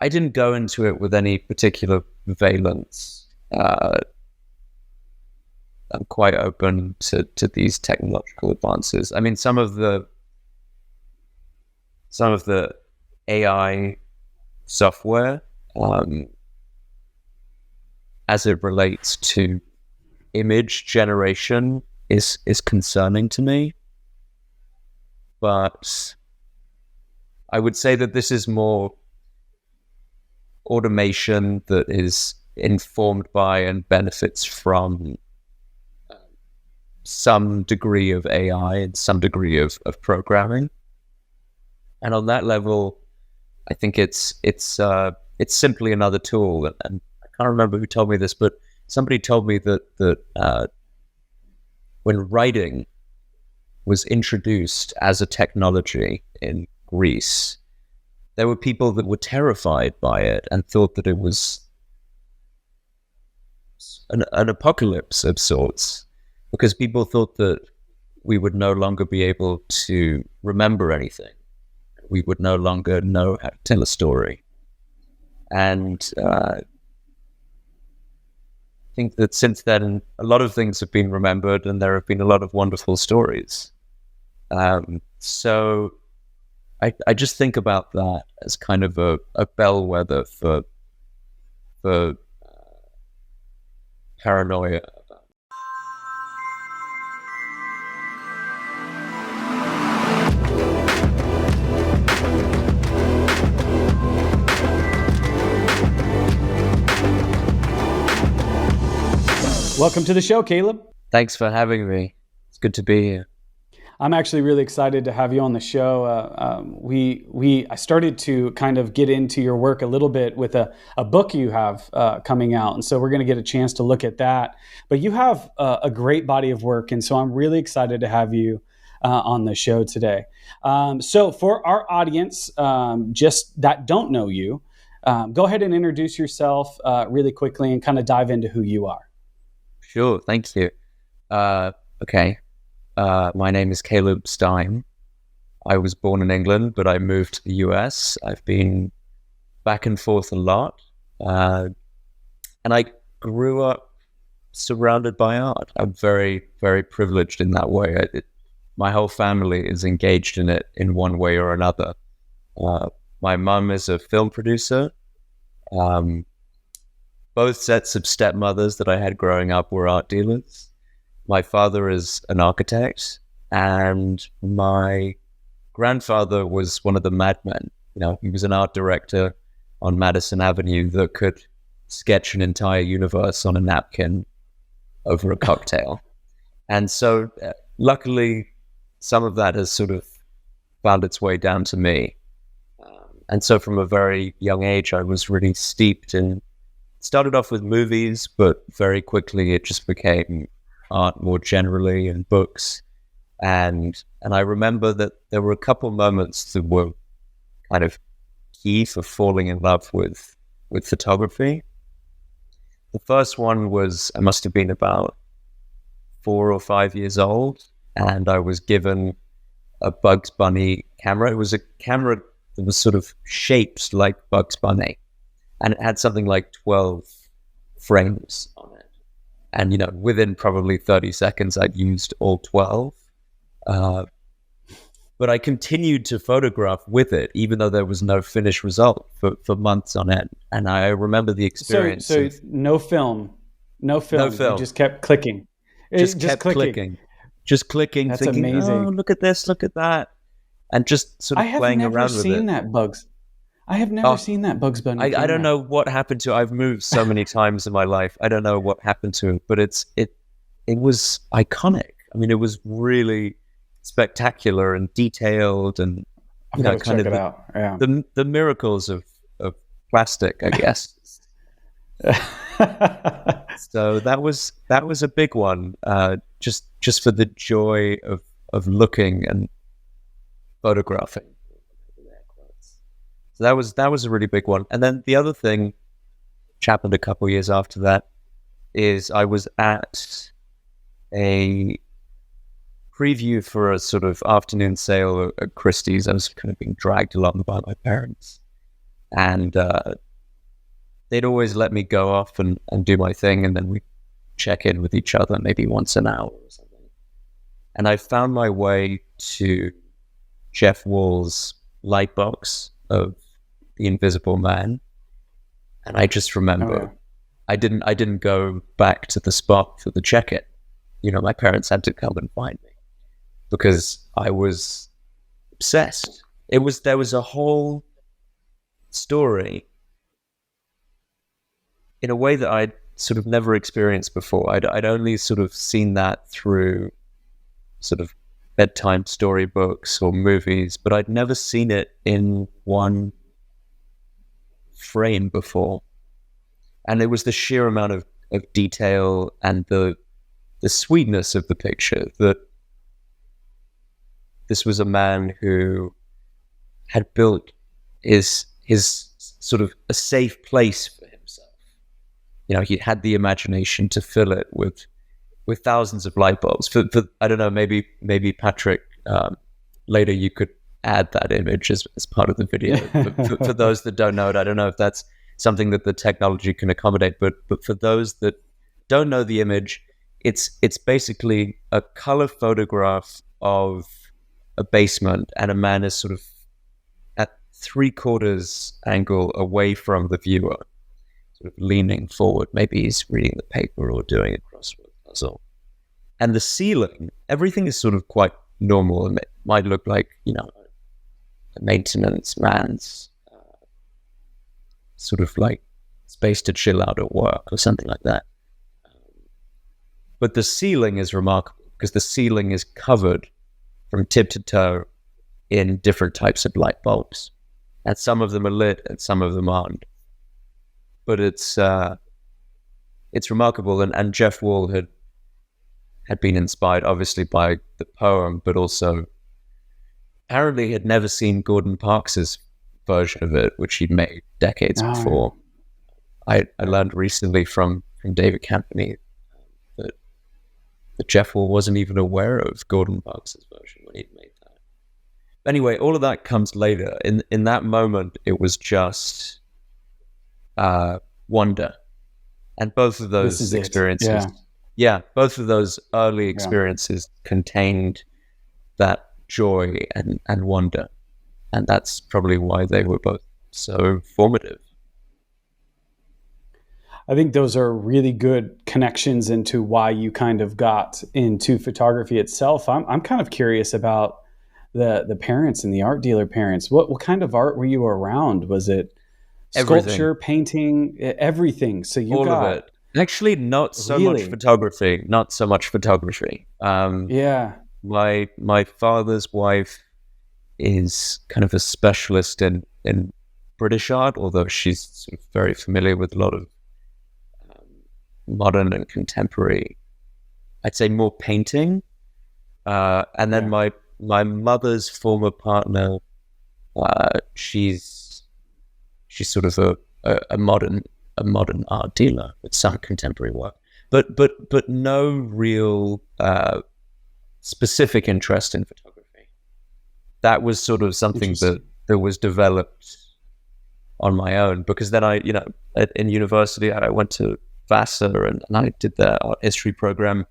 I didn't go into it with any particular valence. I'm quite open to these technological advances. I mean, some of the AI software, as it relates to image generation, is concerning to me. But I would say that this is more automation that is informed by and benefits from some degree of AI and some degree of programming. And on that level, I think it's simply another tool. And I can't remember who told me this, but somebody told me that when writing was introduced as a technology in Greece, there were people that were terrified by it and thought that it was an apocalypse of sorts, because people thought that we would no longer be able to remember anything. We would no longer know how to tell a story. And I think that since then, a lot of things have been remembered and there have been a lot of wonderful stories. So I just think about that as kind of a bellwether for paranoia. Welcome to the show, Caleb. Thanks for having me. It's good to be here. I'm actually really excited to have you on the show. I started to kind of get into your work a little bit with a book you have coming out, and so we're going to get a chance to look at that. But you have a great body of work, and so I'm really excited to have you on the show today. So for our audience, just that don't know you, go ahead and introduce yourself really quickly and kind of dive into who you are. Sure, thank you. Okay. My name is Caleb Stein. I was born in England, but I moved to the US. I've been back and forth a lot. And I grew up surrounded by art. I'm very, very privileged in that way. My whole family is engaged in it in one way or another. My mum is a film producer. Both sets of stepmothers that I had growing up were art dealers. My father is an architect, and my grandfather was one of the madmen. You know, he was an art director on Madison Avenue that could sketch an entire universe on a napkin over a cocktail. And so, luckily, some of that has sort of found its way down to me. And so from a very young age, I was really steeped in, started off with movies, but very quickly it just became art more generally and books. And I remember that there were a couple moments that were kind of key for falling in love with photography. The first one was, I must have been about 4 or 5 years old, and I was given a Bugs Bunny camera. It was a camera that was sort of shaped like Bugs Bunny, and it had something like 12 frames on it. And, you know, within probably 30 seconds, I'd used all 12. But I continued to photograph with it, even though there was no finished result for months on end. And I remember the experience. So no film. You just kept clicking. Just kept clicking. Just clicking. That's thinking, amazing. Oh, look at this, look at that. And just sort of playing around with it. I have never seen that Bugs Bunny. I don't know what happened to it. I've moved so many times in my life. I don't know what happened to it, but it was iconic. I mean, it was really spectacular and detailed, and you know, kind of the miracles of plastic, I guess. So that was a big one. Just for the joy of looking and photographing. So that was a really big one. And then the other thing, which happened a couple of years after that, is I was at a preview for a sort of afternoon sale at Christie's. I was kind of being dragged along by my parents. and they'd always let me go off and do my thing, and then we check in with each other maybe once an hour or something. And I found my way to Jeff Wall's light box of The Invisible Man, and I just remember I didn't go back to the spot for the check-in. You know, my parents had to come and find me because I was obsessed. There was a whole story in a way that I'd sort of never experienced before. I'd only sort of seen that through sort of bedtime storybooks or movies, but I'd never seen it in one frame before. And it was the sheer amount of detail and the sweetness of the picture that this was a man who had built his sort of a safe place for himself. You know, he had the imagination to fill it with thousands of light bulbs. For I don't know, maybe Patrick, later you could add that image as part of the video. for those that don't know it, I don't know if that's something that the technology can accommodate, but for those that don't know the image, it's basically a color photograph of a basement, and a man is sort of at 3/4 angle away from the viewer, sort of leaning forward. Maybe he's reading the paper or doing a crossword puzzle. And the ceiling, everything is sort of quite normal, and it might look like, you know, a maintenance man's sort of like space to chill out at work or something like that. But the ceiling is remarkable because the ceiling is covered from tip to toe in different types of light bulbs, and some of them are lit and some of them aren't. But it's remarkable, and Jeff Wall had been inspired obviously by the poem, but also apparently had never seen Gordon Parks's version of it, which he'd made decades before. I learned recently from David Campany that Jeff Wall wasn't even aware of Gordon Parks's version when he'd made that. Anyway, all of that comes later. In that moment, it was just wonder. And both of those experiences, both of those early experiences contained that joy and wonder. And that's probably why they were both so formative. I think those are really good connections into why you kind of got into photography itself. I'm kind of curious about the parents and the art dealer parents. What kind of art were you around? Was it sculpture, painting, everything? So you all got of it. Actually, not so much photography. Not so much photography. My father's wife is kind of a specialist in British art, although she's sort of very familiar with a lot of modern and contemporary, I'd say more painting. And then my mother's former partner, she's sort of a modern art dealer with some contemporary work, but no real specific interest in photography. That was sort of something that was developed on my own, because then in university I went to Vassar and I did the art history program,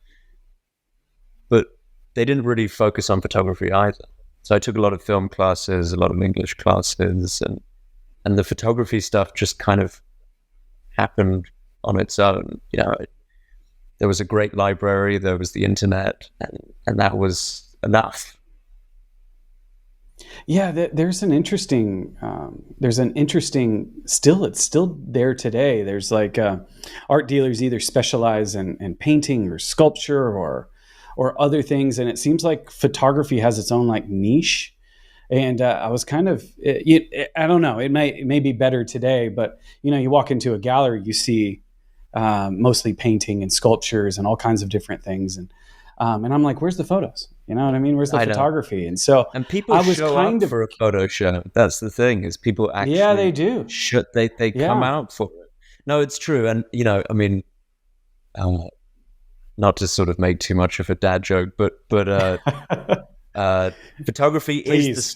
but they didn't really focus on photography either. So I took a lot of film classes, a lot of English classes, and the photography stuff just kind of happened on its own. There was a great library, there was the internet, and that was enough. Yeah, there's an interesting, it's still there today. There's like art dealers either specialize in painting or sculpture or other things. And it seems like photography has its own like niche. And I was kind of, I don't know, it may be better today, but you walk into a gallery, you see mostly painting and sculptures and all kinds of different things. And I'm like, where's the photos? You know what I mean? Where's the photography? And so people show up for a photo show. That's the thing, is people actually they do. They come out for it. No, it's true. And not to sort of make too much of a dad joke, but photography is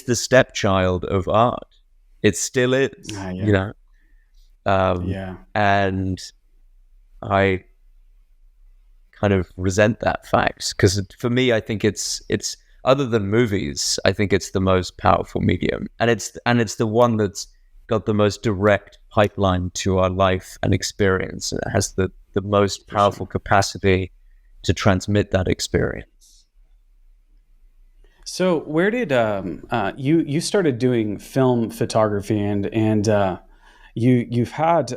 the stepchild of art. It still is, you know. And I kind of resent that fact, because for me, I think it's other than movies, I think it's the most powerful medium, and it's the one that's got the most direct pipeline to our life and experience. It has the most powerful capacity to transmit that experience. So where did you started doing film photography, and you've had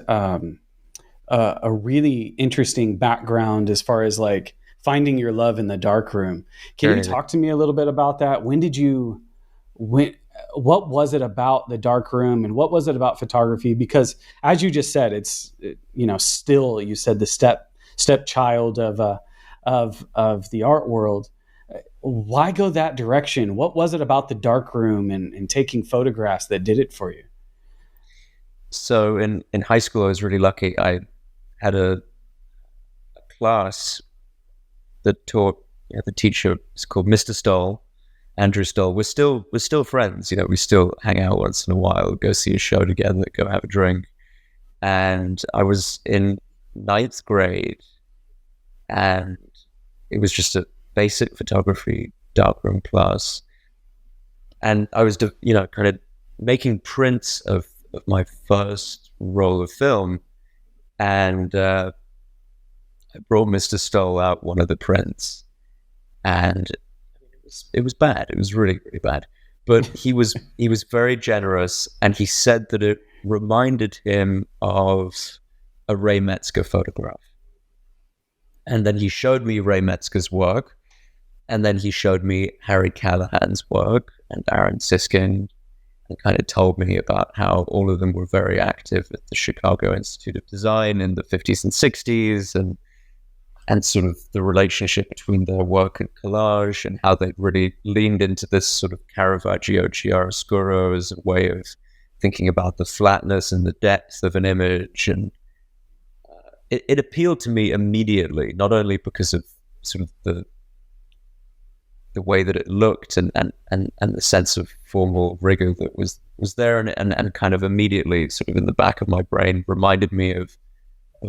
a really interesting background as far as like finding your love in the darkroom. Can you talk to me a little bit about that? What was it about the darkroom, and what was it about photography? Because as you just said, it's, you know, still, you said the stepchild of the art world. Why go that direction? What was it about the darkroom and taking photographs that did it for you? So in high school, I was really lucky. I had a class that taught, the teacher is called Mr. Stoll, Andrew Stoll. We're still friends. You know, we still hang out once in a while, go see a show together, go have a drink. And I was in 9th grade, and it was just a basic photography darkroom class. And I was, kind of making prints of my first roll of film. And I brought Mr. Stoll out one of the prints, and it was bad. It was really, really bad. But he was very generous, and he said that it reminded him of a Ray Metzger photograph. And then he showed me Ray Metzger's work, and then he showed me Harry Callahan's work and Aaron Siskind, and kind of told me about how all of them were very active at the Chicago Institute of Design in the 50s and 60s, and sort of the relationship between their work and collage, and how they really leaned into this sort of Caravaggio chiaroscuro as a way of thinking about the flatness and the depth of an image. And it appealed to me immediately, not only because of sort of the way that it looked and the sense of formal rigor that was there, and kind of immediately sort of in the back of my brain reminded me of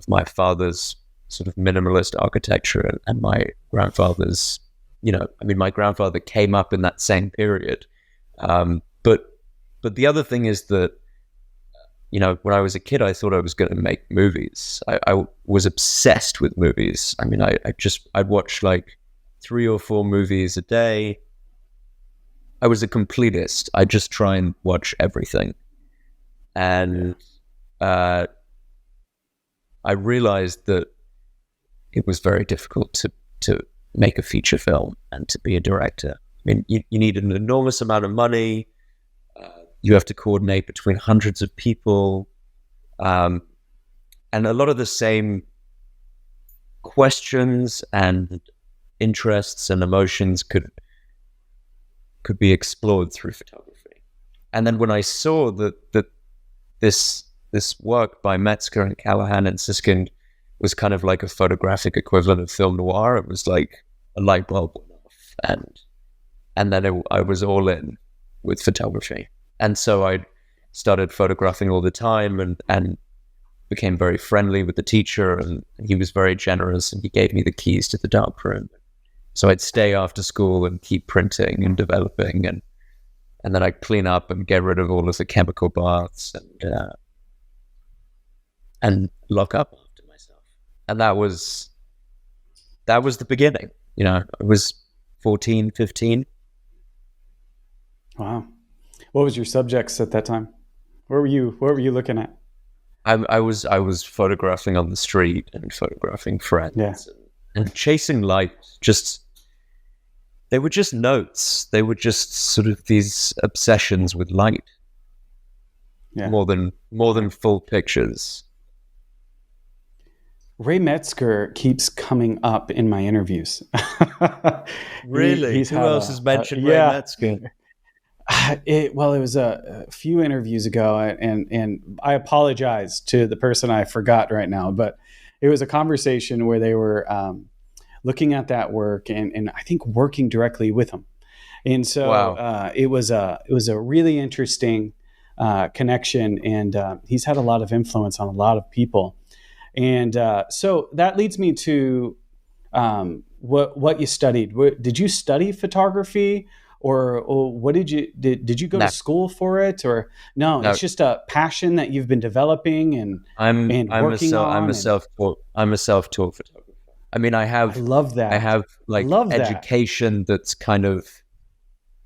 my father's sort of minimalist architecture and my grandfather's, my grandfather came up in that same period. But the other thing is that, when I was a kid, I thought I was going to make movies. I was obsessed with movies. I mean, I'd watch like 3 or 4 movies a day. I was a completist. I just try and watch everything. And I realized that it was very difficult to make a feature film and to be a director. I mean, you need an enormous amount of money. You have to coordinate between hundreds of people. And a lot of the same questions and interests and emotions could be explored through photography. And then when I saw that this work by Metzger and Callahan and Siskind was kind of like a photographic equivalent of film noir, it was like a light bulb went off, and then I was all in with photography. And so I started photographing all the time, and became very friendly with the teacher, and he was very generous, and he gave me the keys to the darkroom. So I'd stay after school and keep printing and developing, and then I'd clean up and get rid of all of the chemical baths and lock up after myself. And that was the beginning. I was 14, 15. Wow. What was your subjects at that time? What were you looking at? I was photographing on the street and photographing friends, and chasing light. They were just notes. They were just sort of these obsessions with light. Yeah. More than full pictures. Ray Metzger keeps coming up in my interviews. Really? Who else has mentioned Ray Metzger? It was a few interviews ago, and I apologize to the person I forgot right now, but it was a conversation where they were looking at that work and I think working directly with him. And so it was a really interesting connection, and he's had a lot of influence on a lot of people. And so that leads me to what you studied. Did you study photography, or what did you go No, to school for it, or no? no. It's just a passion that you've been developing and working on. I'm a self-taught photographer. I mean, I love that. I have I like love that. education that's kind of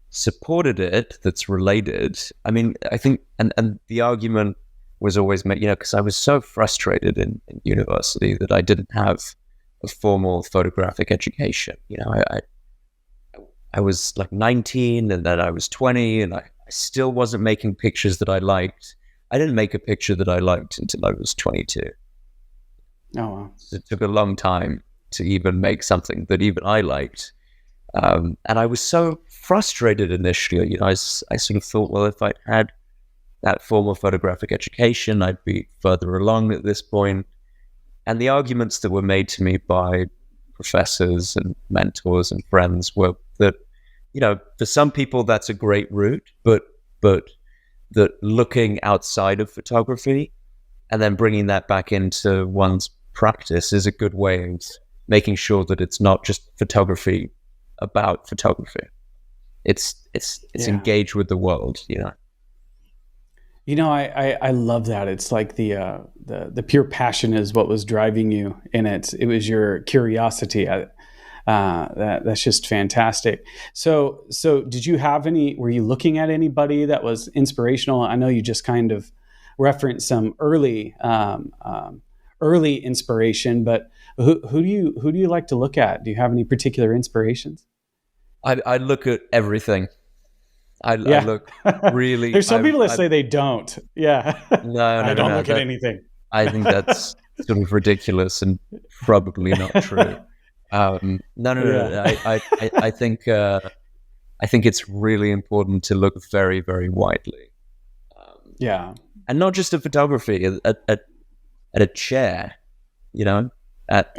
supported it, that's related. I mean, I think, and the argument was always made, because I was so frustrated in university that I didn't have a formal photographic education. I was like 19, and then I was 20, and I still wasn't making pictures that I liked. I didn't make a picture that I liked until I was 22. Oh, wow. So it took a long time to even make something that even I liked. And I was so frustrated initially. I sort of thought, well, if I'd had that formal photographic education, I'd be further along at this point. And the arguments that were made to me by professors and mentors and friends were that, for some people that's a great route, but that looking outside of photography and then bringing that back into one's practice is a good way of making sure that it's not just photography about photography. It's engaged with the world, I love that. It's like the pure passion is what was driving you, and it was your curiosity. That's just fantastic. So did you have were you looking at anybody that was inspirational? I know you just kind of referenced some early inspiration, but who do you like to look at? Do you have any particular inspirations? I look at everything. I look really. There's some people that say they don't. Yeah. No, I don't look at anything. I think that's sort of ridiculous and probably not true. No. I think it's really important to look very, very widely. And not just at photography, at a chair, at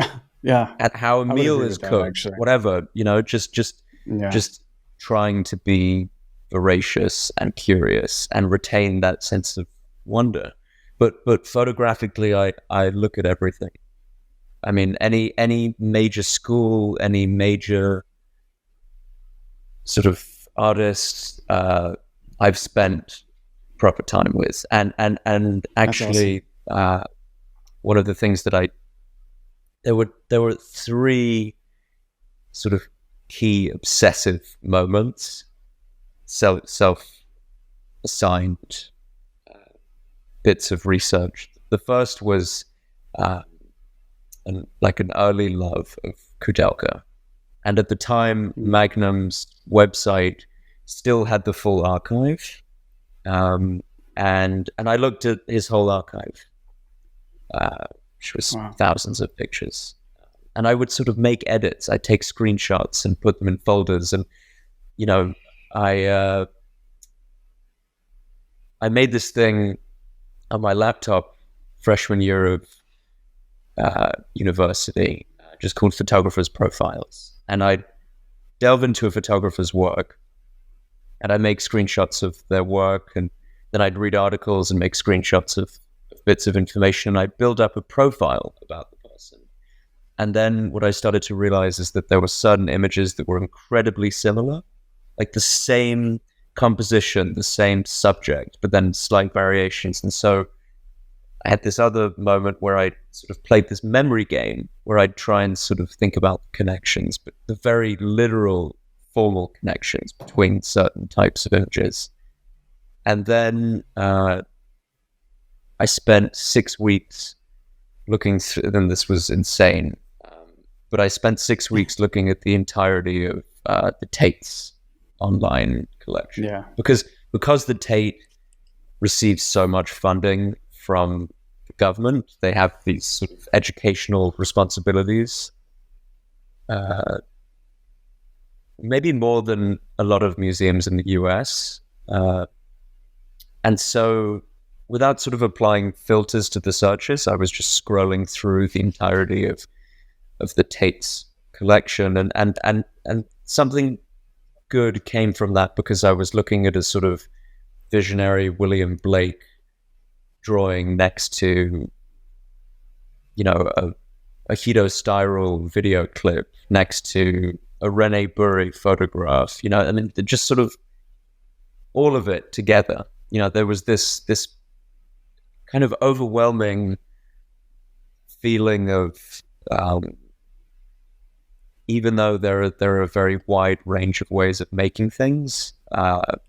how a meal is cooked, whatever, just trying to be voracious and curious and retain that sense of wonder. But photographically, I look at everything. I mean, any major school, any major sort of artist, I've spent proper time with, and actually, awesome. One of the things that there were three sort of key obsessive moments, self-assigned bits of research. The first was an early love of Kudelka. And at the time, Magnum's website still had the full archive. And I looked at his whole archive, which was thousands of pictures. And I would sort of make edits. I'd take screenshots and put them in folders. And, I made this thing on my laptop freshman year of university, just called Photographers Profiles. And I'd delve into a photographer's work, and I'd make screenshots of their work, and then I'd read articles and make screenshots of bits of information. I'd build up a profile about the person. And then what I started to realize is that there were certain images that were incredibly similar, like the same composition, the same subject, but then slight variations. And so I had this other moment where I sort of played this memory game where I'd try and sort of think about the connections, but the very literal, formal connections between certain types of images. And then I spent 6 weeks looking through, and this was insane, but I spent 6 weeks looking at the entirety of the Tate's online collection. Yeah. Because the Tate receives so much funding from the government, they have these sort of educational responsibilities, maybe more than a lot of museums in the US. And so without sort of applying filters to the searches, I was just scrolling through the entirety of the Tate's collection, and something good came from that, because I was looking at a sort of visionary William Blake drawing next to, a hedostyral video clip next to a Rene Burry photograph, just sort of all of it together. There was this kind of overwhelming feeling of, even though there are a very wide range of ways of making things, I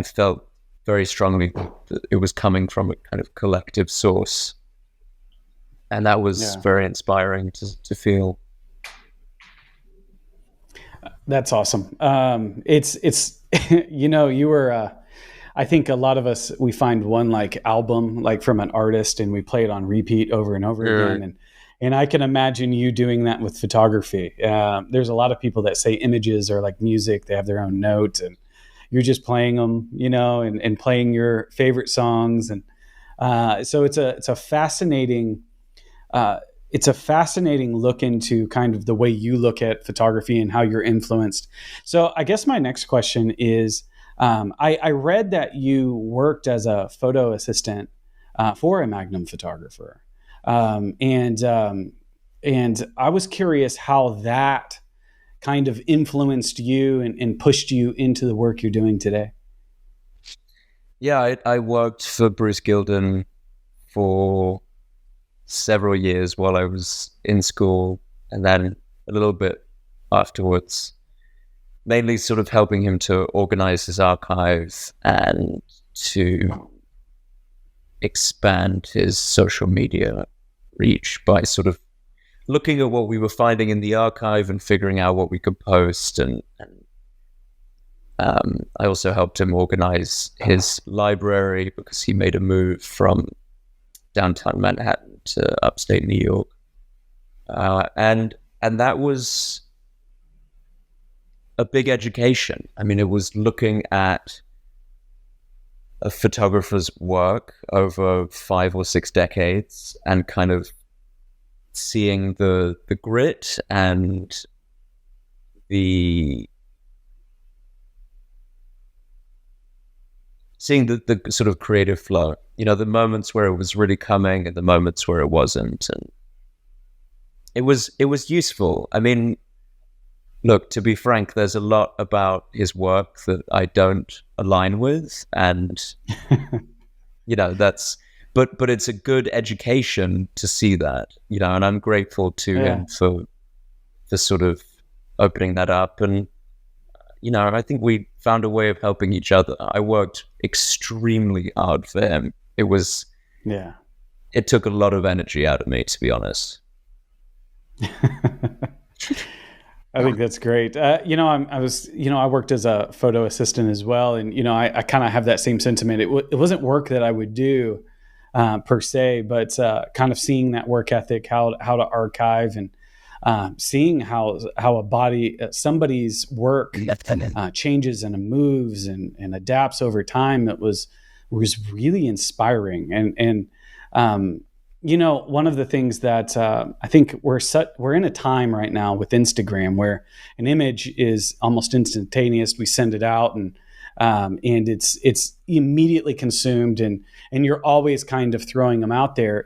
felt very strongly that it was coming from a kind of collective source. And that was very inspiring to feel. That's awesome. It's you were, I think a lot of us, we find one like album, like from an artist, and we play it on repeat over and over again. And I can imagine you doing that with photography. There's a lot of people that say images are like music. They have their own notes, and you're just playing them, and playing your favorite songs. And so it's a fascinating look into kind of the way you look at photography and how you're influenced. So I guess my next question is, I read that you worked as a photo assistant for a Magnum photographer. And I was curious how that kind of influenced you and pushed you into the work you're doing today. Yeah, I worked for Bruce Gilden for several years while I was in school, and then a little bit afterwards, mainly sort of helping him to organize his archive and to expand his social media reach by sort of looking at what we were finding in the archive and figuring out what we could post. And I also helped him organize his library because he made a move from downtown Manhattan to upstate New York. And that was a big education. I mean, it was looking at a photographer's work over 5 or 6 decades and kind of seeing the grit and seeing the sort of creative flow, the moments where it was really coming and the moments where it wasn't. And it was useful. I mean, look, to be frank, there's a lot about his work that I don't align with, and but it's a good education to see that, and I'm grateful to him for sort of opening that up. And I think we found a way of helping each other. I worked extremely hard for him. It took a lot of energy out of me, to be honest. I think that's great. I worked as a photo assistant as well. And, I kind of have that same sentiment. It wasn't work that I would do per se, but kind of seeing that work ethic, how to archive, and seeing how a body, somebody's work changes and moves and adapts over time. It was really inspiring. And one of the things that I think we're in a time right now with Instagram where an image is almost instantaneous. We send it out and it's immediately consumed, and you're always kind of throwing them out there.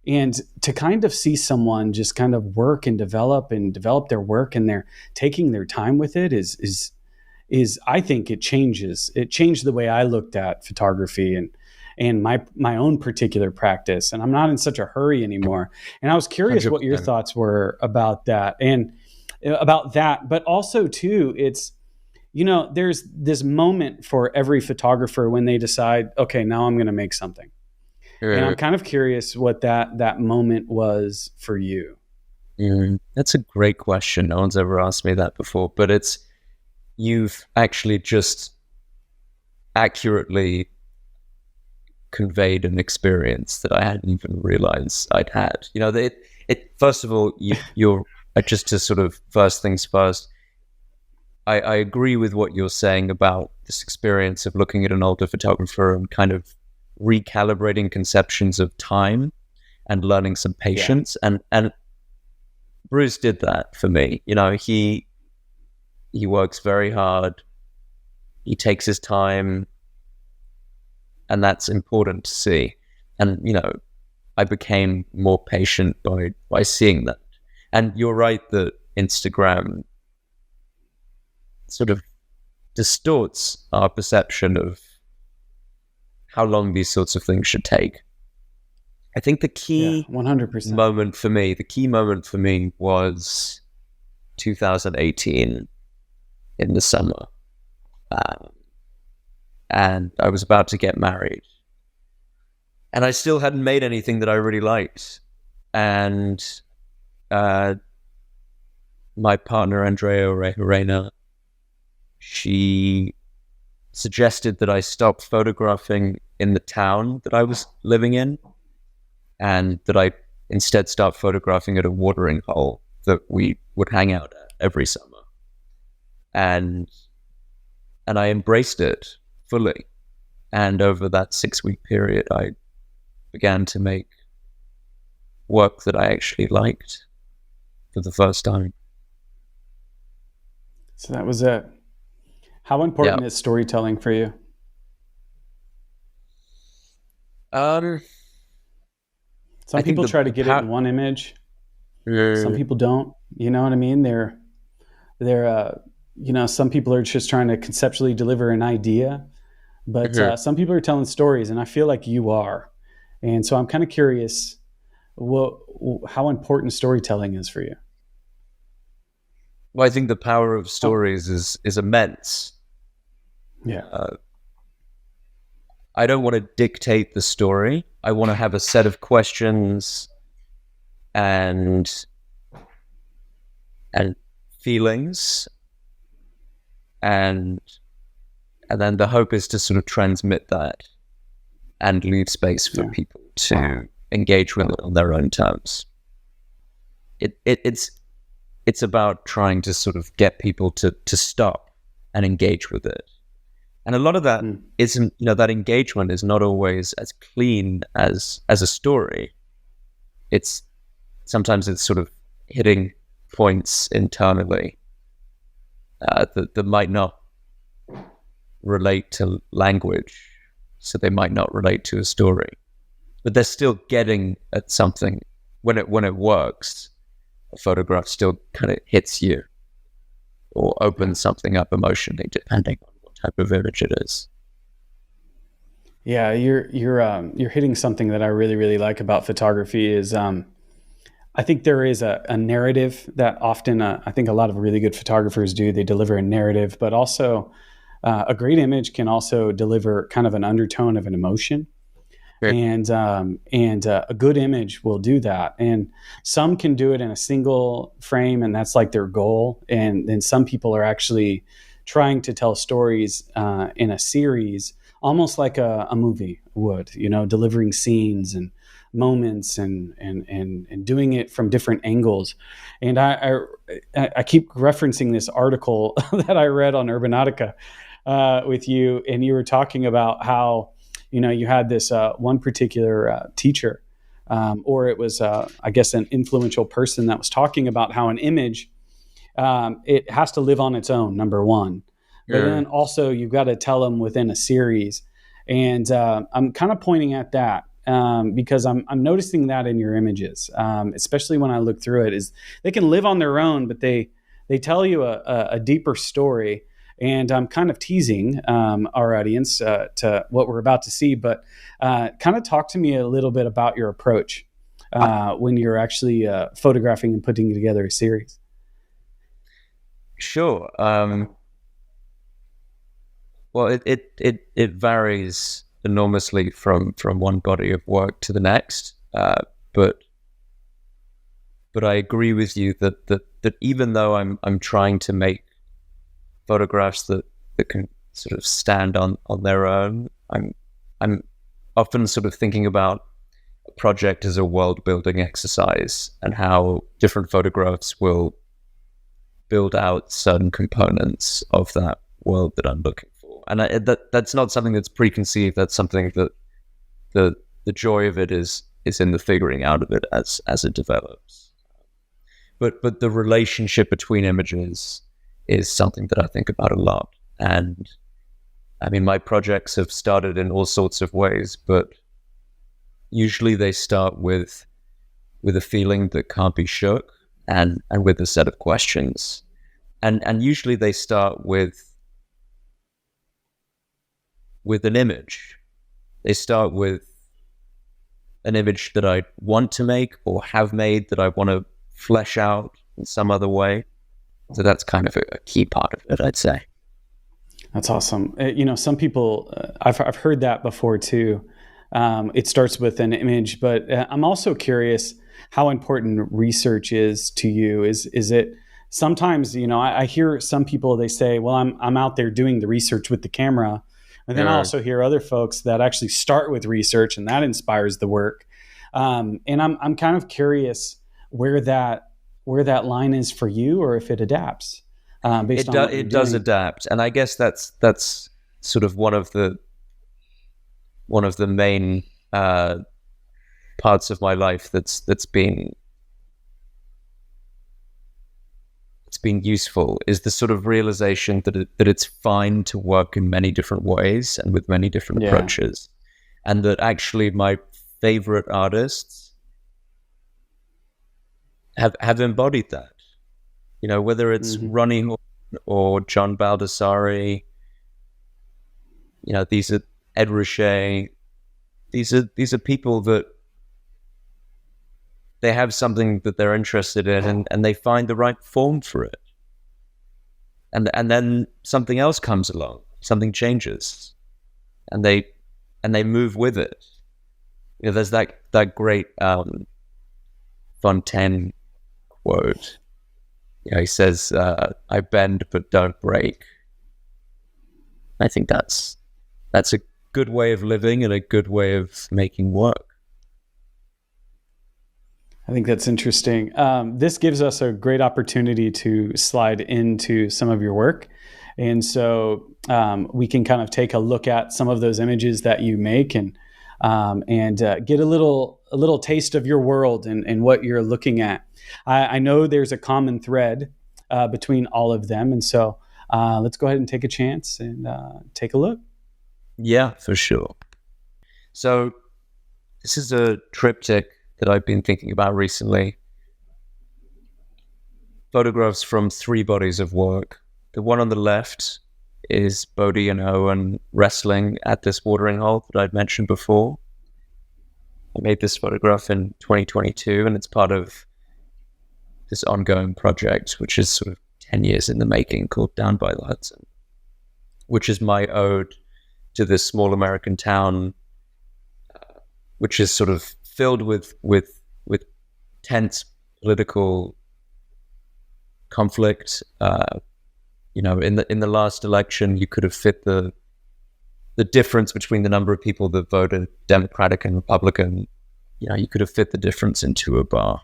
And to kind of see someone just kind of work and develop their work, and they're taking their time with it is I think it changed the way I looked at photography and my own particular practice. And I'm not in such a hurry anymore. And I was curious 100%. What your thoughts were about that, but also too, it's, there's this moment for every photographer when they decide, okay, now I'm going to make something. And I'm kind of curious what that moment was for you. That's a great question. No one's ever asked me that before, but you've actually just accurately conveyed an experience that I hadn't even realized I'd had. First of all, you're just to sort of first things first, I agree with what you're saying about this experience of looking at an older photographer and kind of recalibrating conceptions of time and learning some patience. And Bruce did that for me. He works very hard. he takes his time, and that's important to see. And, I became more patient by seeing that. And you're right that Instagram sort of distorts our perception of how long these sorts of things should take. I think the key 100% moment for me was 2018 in the summer. And I was about to get married. And I still hadn't made anything that I really liked. And my partner, Andrea Orejarena, she suggested that I stop photographing in the town that I was living in, and that I instead start photographing at a watering hole that we would hang out at every summer. And I embraced it fully. And over that 6-week period, I began to make work that I actually liked for the first time. So that was it. How important is storytelling for you? Some people try to get it in one image. Some people don't. You know what I mean? They're some people are just trying to conceptually deliver an idea, but some people are telling stories, and I feel like you are. And so I'm kind of curious how important storytelling is for you. Well, I think the power of stories is immense. Yeah. I don't want to dictate the story. I want to have a set of questions and feelings, and then the hope is to sort of transmit that and leave space for people to engage with it on their own terms. It's about trying to sort of get people to stop and engage with it. And a lot of that isn't, that engagement is not always as clean as a story. Sometimes it's sort of hitting points internally that might not relate to language, so they might not relate to a story, but they're still getting at something. When it works, a photograph still kind of hits you or opens something up emotionally, depending on what type of image it is. Yeah, you're hitting something that I really, really like about photography is I think there is a narrative that often I think a lot of really good photographers do. They deliver a narrative, but also a great image can also deliver kind of an undertone of an emotion. Sure. And a good image will do that. And some can do it in a single frame, and that's like their goal. And then some people are actually trying to tell stories in a series, almost like a movie would, delivering scenes and moments and doing it from different angles. And I keep referencing this article that I read on Urbanaut with you, and you were talking about how you had this one particular teacher, or it was I guess an influential person that was talking about how an image it has to live on its own, number one, but then also you've got to tell them within a series. And I'm kind of pointing at that because I'm noticing that in your images, especially when I look through it, is they can live on their own, but they tell you a deeper story. And I'm kind of teasing our audience to what we're about to see, but kind of talk to me a little bit about your approach when you're actually photographing and putting together a series. Sure. Well, it varies enormously from one body of work to the next, but I agree with you that even though I'm trying to make photographs that can sort of stand on their own, I'm often sort of thinking about a project as a world building exercise and how different photographs will build out certain components of that world that I'm looking for. And that's not something that's preconceived. That's something that the joy of it is in the figuring out of it as it develops. But the relationship between images is something that I think about a lot. And I mean, my projects have started in all sorts of ways, but usually they start with a feeling that can't be shook, and with a set of questions. And usually they start with an image. They start with an image that I want to make or have made that I want to flesh out in some other way. So that's kind of a key part of it, I'd say. That's awesome. Some people, I've heard that before too. It starts with an image, but I'm also curious how important research is to you. Is it sometimes, I hear some people, they say, well, I'm out there doing the research with the camera. And then I also hear other folks that actually start with research, and that inspires the work. And I'm kind of curious where that line is for you, or if it adapts based on what you're it does doing. adapt, and I guess that's sort of one of the main parts of my life that's been useful, is the sort of realization that it's fine to work in many different ways and with many different approaches, and that actually my favorite artists have embodied that. Whether it's Ronnie Horn or John Baldessari, these are Ed Ruscha. These are people that they have something that they're interested in, and they find the right form for it. And then something else comes along, something changes, and they move with it. There's that great Fontaine quote. He says, "I bend but don't break." I think that's a good way of living and a good way of making work. I think that's interesting. This gives us a great opportunity to slide into some of your work. And so we can kind of take a look at some of those images that you make, and get a little taste of your world and what you're looking at. I know there's a common thread between all of them. And so let's go ahead and take a chance and take a look. Yeah, for sure. So this is a triptych that I've been thinking about recently. Photographs from 3 bodies of work. The one on the left is Bodhi and Owen wrestling at this watering hole that I'd mentioned before. I made this photograph in 2022, and it's part of this ongoing project, which is sort of 10 years in the making, called Down by the Hudson, which is my ode to this small American town, which is sort of filled with tense political conflict. In the last election, you could have fit the difference between the number of people that voted Democratic and Republican. You could have fit the difference into a bar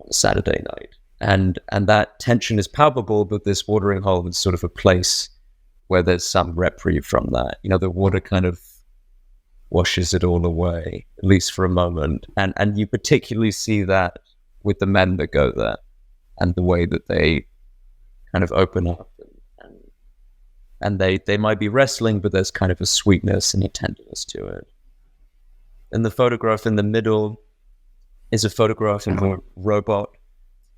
on a Saturday night, and that tension is palpable. But this watering hole is sort of a place where there's some reprieve from that. The water kind of washes it all away, at least for a moment. And you particularly see that with the men that go there, and the way that they kind of open up, and they might be wrestling, but there's kind of a sweetness and a tenderness to it. And the photograph in the middle is a photograph of a robot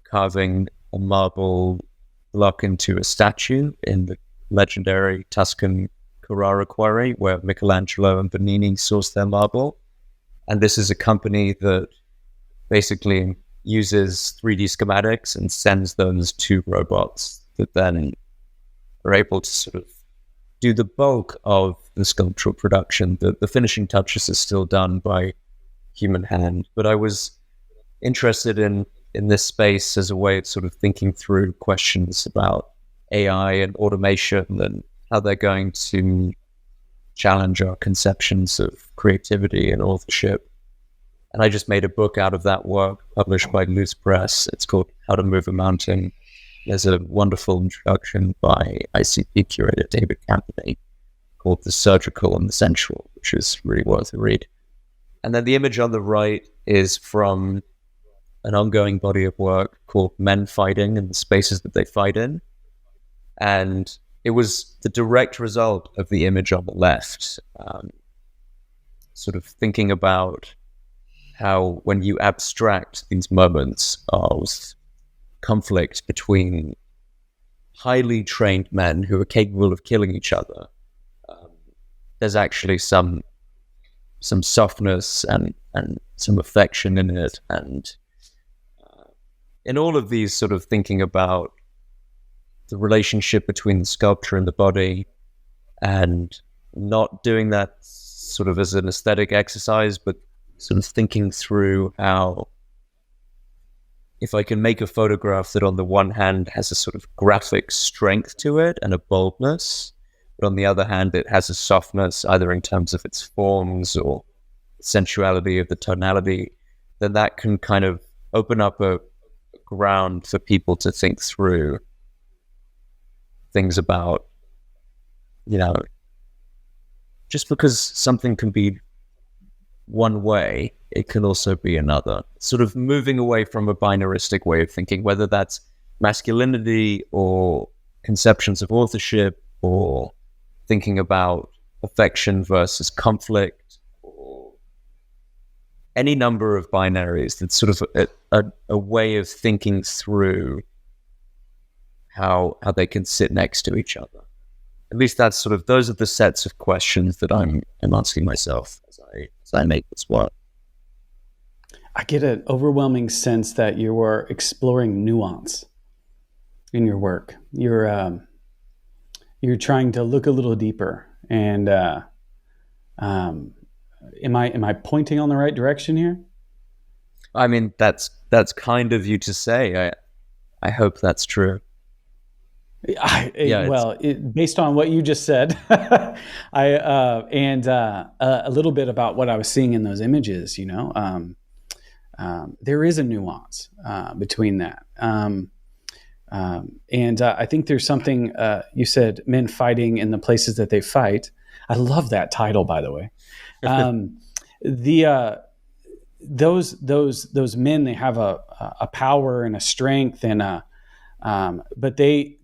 carving a marble block into a statue in the legendary Tuscan Carrara quarry, where Michelangelo and Bernini sourced their marble. And this is a company that basically uses 3D schematics and sends those to robots that then are able to sort of do the bulk of the sculptural production. The finishing touches are still done by human hand. But I was interested in this space as a way of sort of thinking through questions about AI and automation, and how they're going to challenge our conceptions of creativity and authorship. And I just made a book out of that work, published by Loose Press. It's called How to Move a Mountain. There's a wonderful introduction by ICP curator David Campany called The Surgical and the Sensual, which is really worth a read. And then the image on the right is from an ongoing body of work called Men Fighting and the Spaces That They Fight In. And it was the direct result of the image on the left. Sort of thinking about how when you abstract these moments of conflict between highly trained men who are capable of killing each other, there's actually some softness and some affection in it. And in all of these, sort of thinking about the relationship between the sculpture and the body, and not doing that sort of as an aesthetic exercise, but sort of thinking through how, if I can make a photograph that on the one hand has a sort of graphic strength to it and a boldness, but on the other hand it has a softness either in terms of its forms or sensuality of the tonality, then that can kind of open up a ground for people to think through things about, just because something can be one way, it can also be another. Sort of moving away from a binaristic way of thinking, whether that's masculinity or conceptions of authorship, or thinking about affection versus conflict, or any number of binaries. That's sort of a way of thinking through how they can sit next to each other. At least that's sort of, those are the sets of questions that I'm asking myself as I make this work. I get an overwhelming sense that you are exploring nuance in your work. You're trying to look a little deeper. And am I pointing on the right direction here? I mean, that's kind of you to say. I hope that's true. Based on what you just said, and a little bit about what I was seeing in those images, there is a nuance between that. And I think there's something, you said, men fighting in the places that they fight. I love that title, by the way. Those men, they have a power and a strength, and but they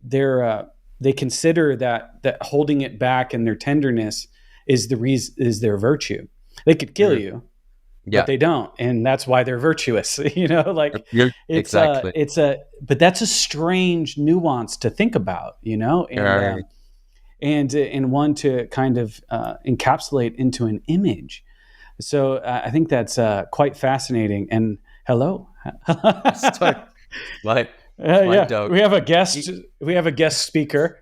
consider that holding it back and their tenderness is their virtue. They could kill you, but they don't, and that's why they're virtuous. Exactly. But that's a strange nuance to think about, and one to kind of encapsulate into an image. So I think that's quite fascinating. And hello. Dog. We have a guest. We have a guest speaker.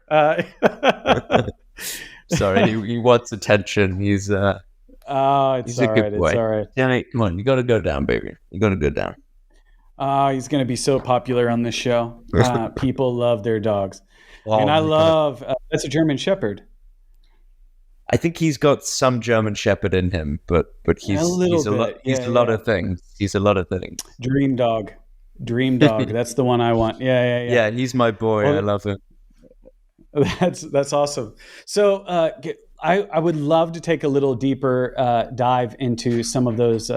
Sorry, he wants attention. He's he's a good boy. It's all right. Danny, come on, you got to go down, baby. You got to go down. He's going to be so popular on this show. People love their dogs, Oh, and I love. That's a German Shepherd. I think he's got some German Shepherd in him, but he's a lot of things. He's a lot of things. Dream dog. That's the one I want. Yeah. He's my boy. I love him. That's awesome. So I would love to take a little deeper dive into some of those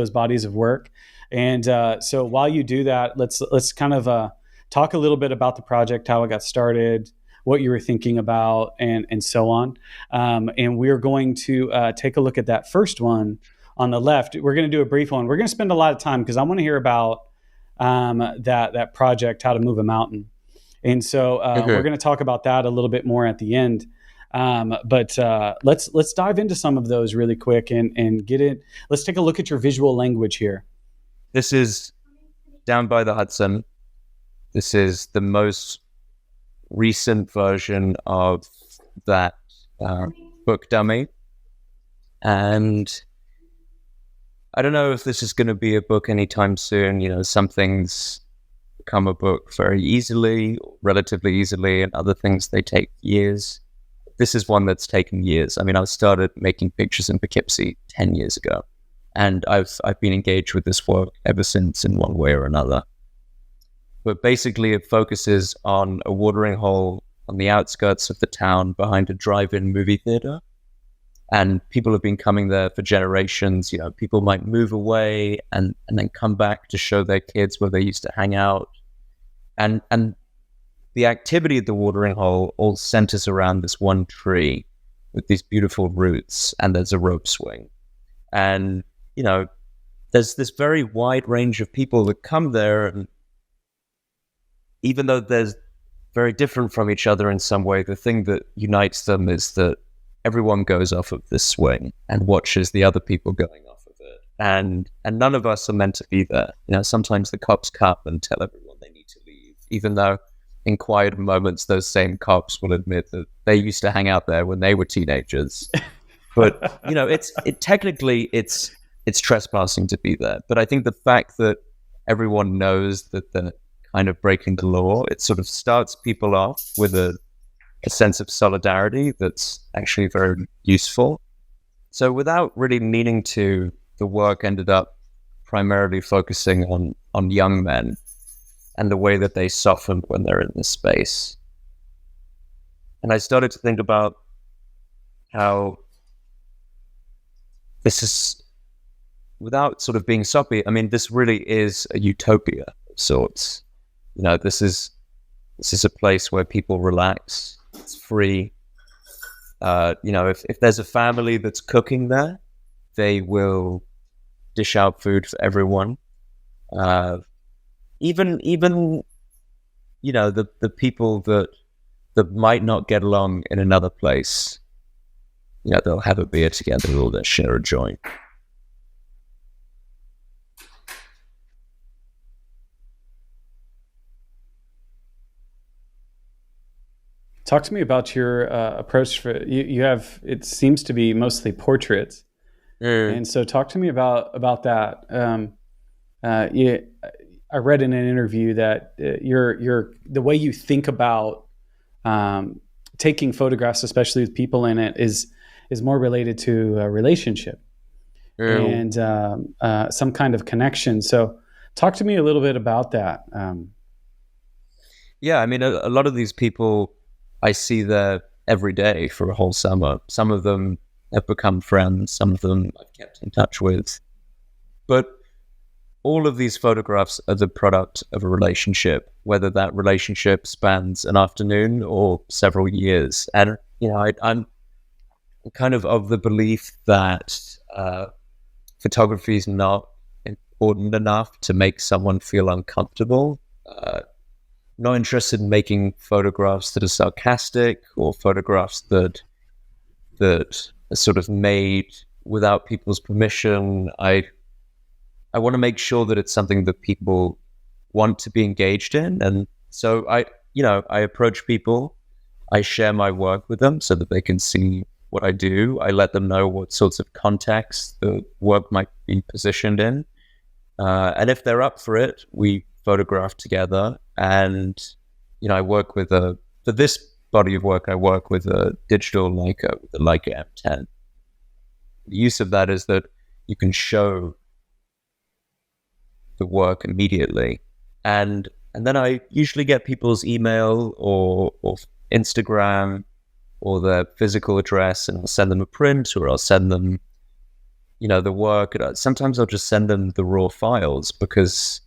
bodies of work. And so while you do that, let's kind of talk a little bit about the project, how it got started, what you were thinking about, and so on. And we're going to take a look at that first one on the left. We're going to do a brief one. We're going to spend a lot of time because I want to hear about that project, How to Move a Mountain. And so we're going to talk about that a little bit more at the end. But let's dive into some of those really quick and get it. Let's take a look at your visual language here. This is down by the Hudson. This is the most recent version of that book dummy. And I don't know if this is going to be a book anytime soon. Some things become a book very easily, relatively easily, and other things, they take years. This is one that's taken years. I mean, I started making pictures in Poughkeepsie 10 years ago, and I've been engaged with this work ever since in one way or another. But basically, it focuses on a watering hole on the outskirts of the town behind a drive-in movie theater. And people have been coming there for generations. People might move away and then come back to show their kids where they used to hang out. And the activity at the watering hole all centers around this one tree with these beautiful roots, and there's a rope swing. And, there's this very wide range of people that come there, and even though they're very different from each other in some way, the thing that unites them is that everyone goes off of this swing and watches the other people going off of it. And none of us are meant to be there. Sometimes the cops come and tell everyone they need to leave, even though in quiet moments, those same cops will admit that they used to hang out there when they were teenagers. But, technically it's trespassing to be there. But I think the fact that everyone knows that they're kind of breaking the law, it sort of starts people off with a sense of solidarity that's actually very useful. So without really meaning to, the work ended up primarily focusing on young men and the way that they soften when they're in this space. And I started to think about how this is, without sort of being soppy, this really is a utopia of sorts. This is a place where people relax. It's free. If there's a family that's cooking there, they will dish out food for everyone. Even the people that might not get along in another place, they'll have a beer together or they'll share a joint. Talk to me about your approach for you have, it seems to be mostly portraits. And so talk to me about that. I read in an interview that the way you think about taking photographs, especially with people in it, is more related to a relationship and some kind of connection. So talk to me a little bit about that. A lot of these people I see there every day for a whole summer. Some of them have become friends, some of them I've kept in touch with. But all of these photographs are the product of a relationship, whether that relationship spans an afternoon or several years. And, I'm kind of the belief that photography is not important enough to make someone feel uncomfortable. Not interested in making photographs that are sarcastic or photographs that are sort of made without people's permission. I want to make sure that it's something that people want to be engaged in. And so I approach people, I share my work with them so that they can see what I do. I let them know what sorts of context the work might be positioned in. And if they're up for it, we photograph together. And, I work with for this body of work, I work with a digital Leica, with the Leica M10. The use of that is that you can show the work immediately. And then I usually get people's email or Instagram or their physical address, and I'll send them a print, or I'll send them, the work. Sometimes I'll just send them the raw files because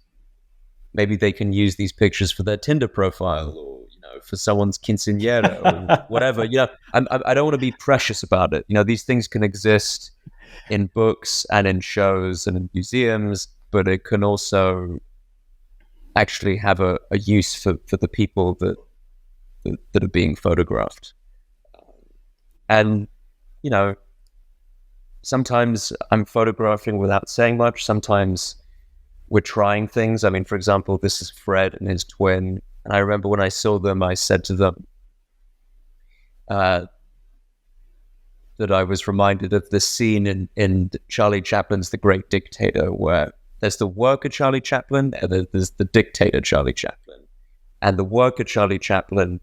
maybe they can use these pictures for their Tinder profile, or for someone's quinceañera or whatever. I don't want to be precious about it. These things can exist in books and in shows and in museums, but it can also actually have a use for the people that are being photographed. And sometimes I'm photographing without saying much. Sometimes we're trying things. For example, this is Fred and his twin. And I remember when I saw them, I said to them that I was reminded of the scene in Charlie Chaplin's The Great Dictator, where there's the worker Charlie Chaplin and there's the dictator Charlie Chaplin. And the worker Charlie Chaplin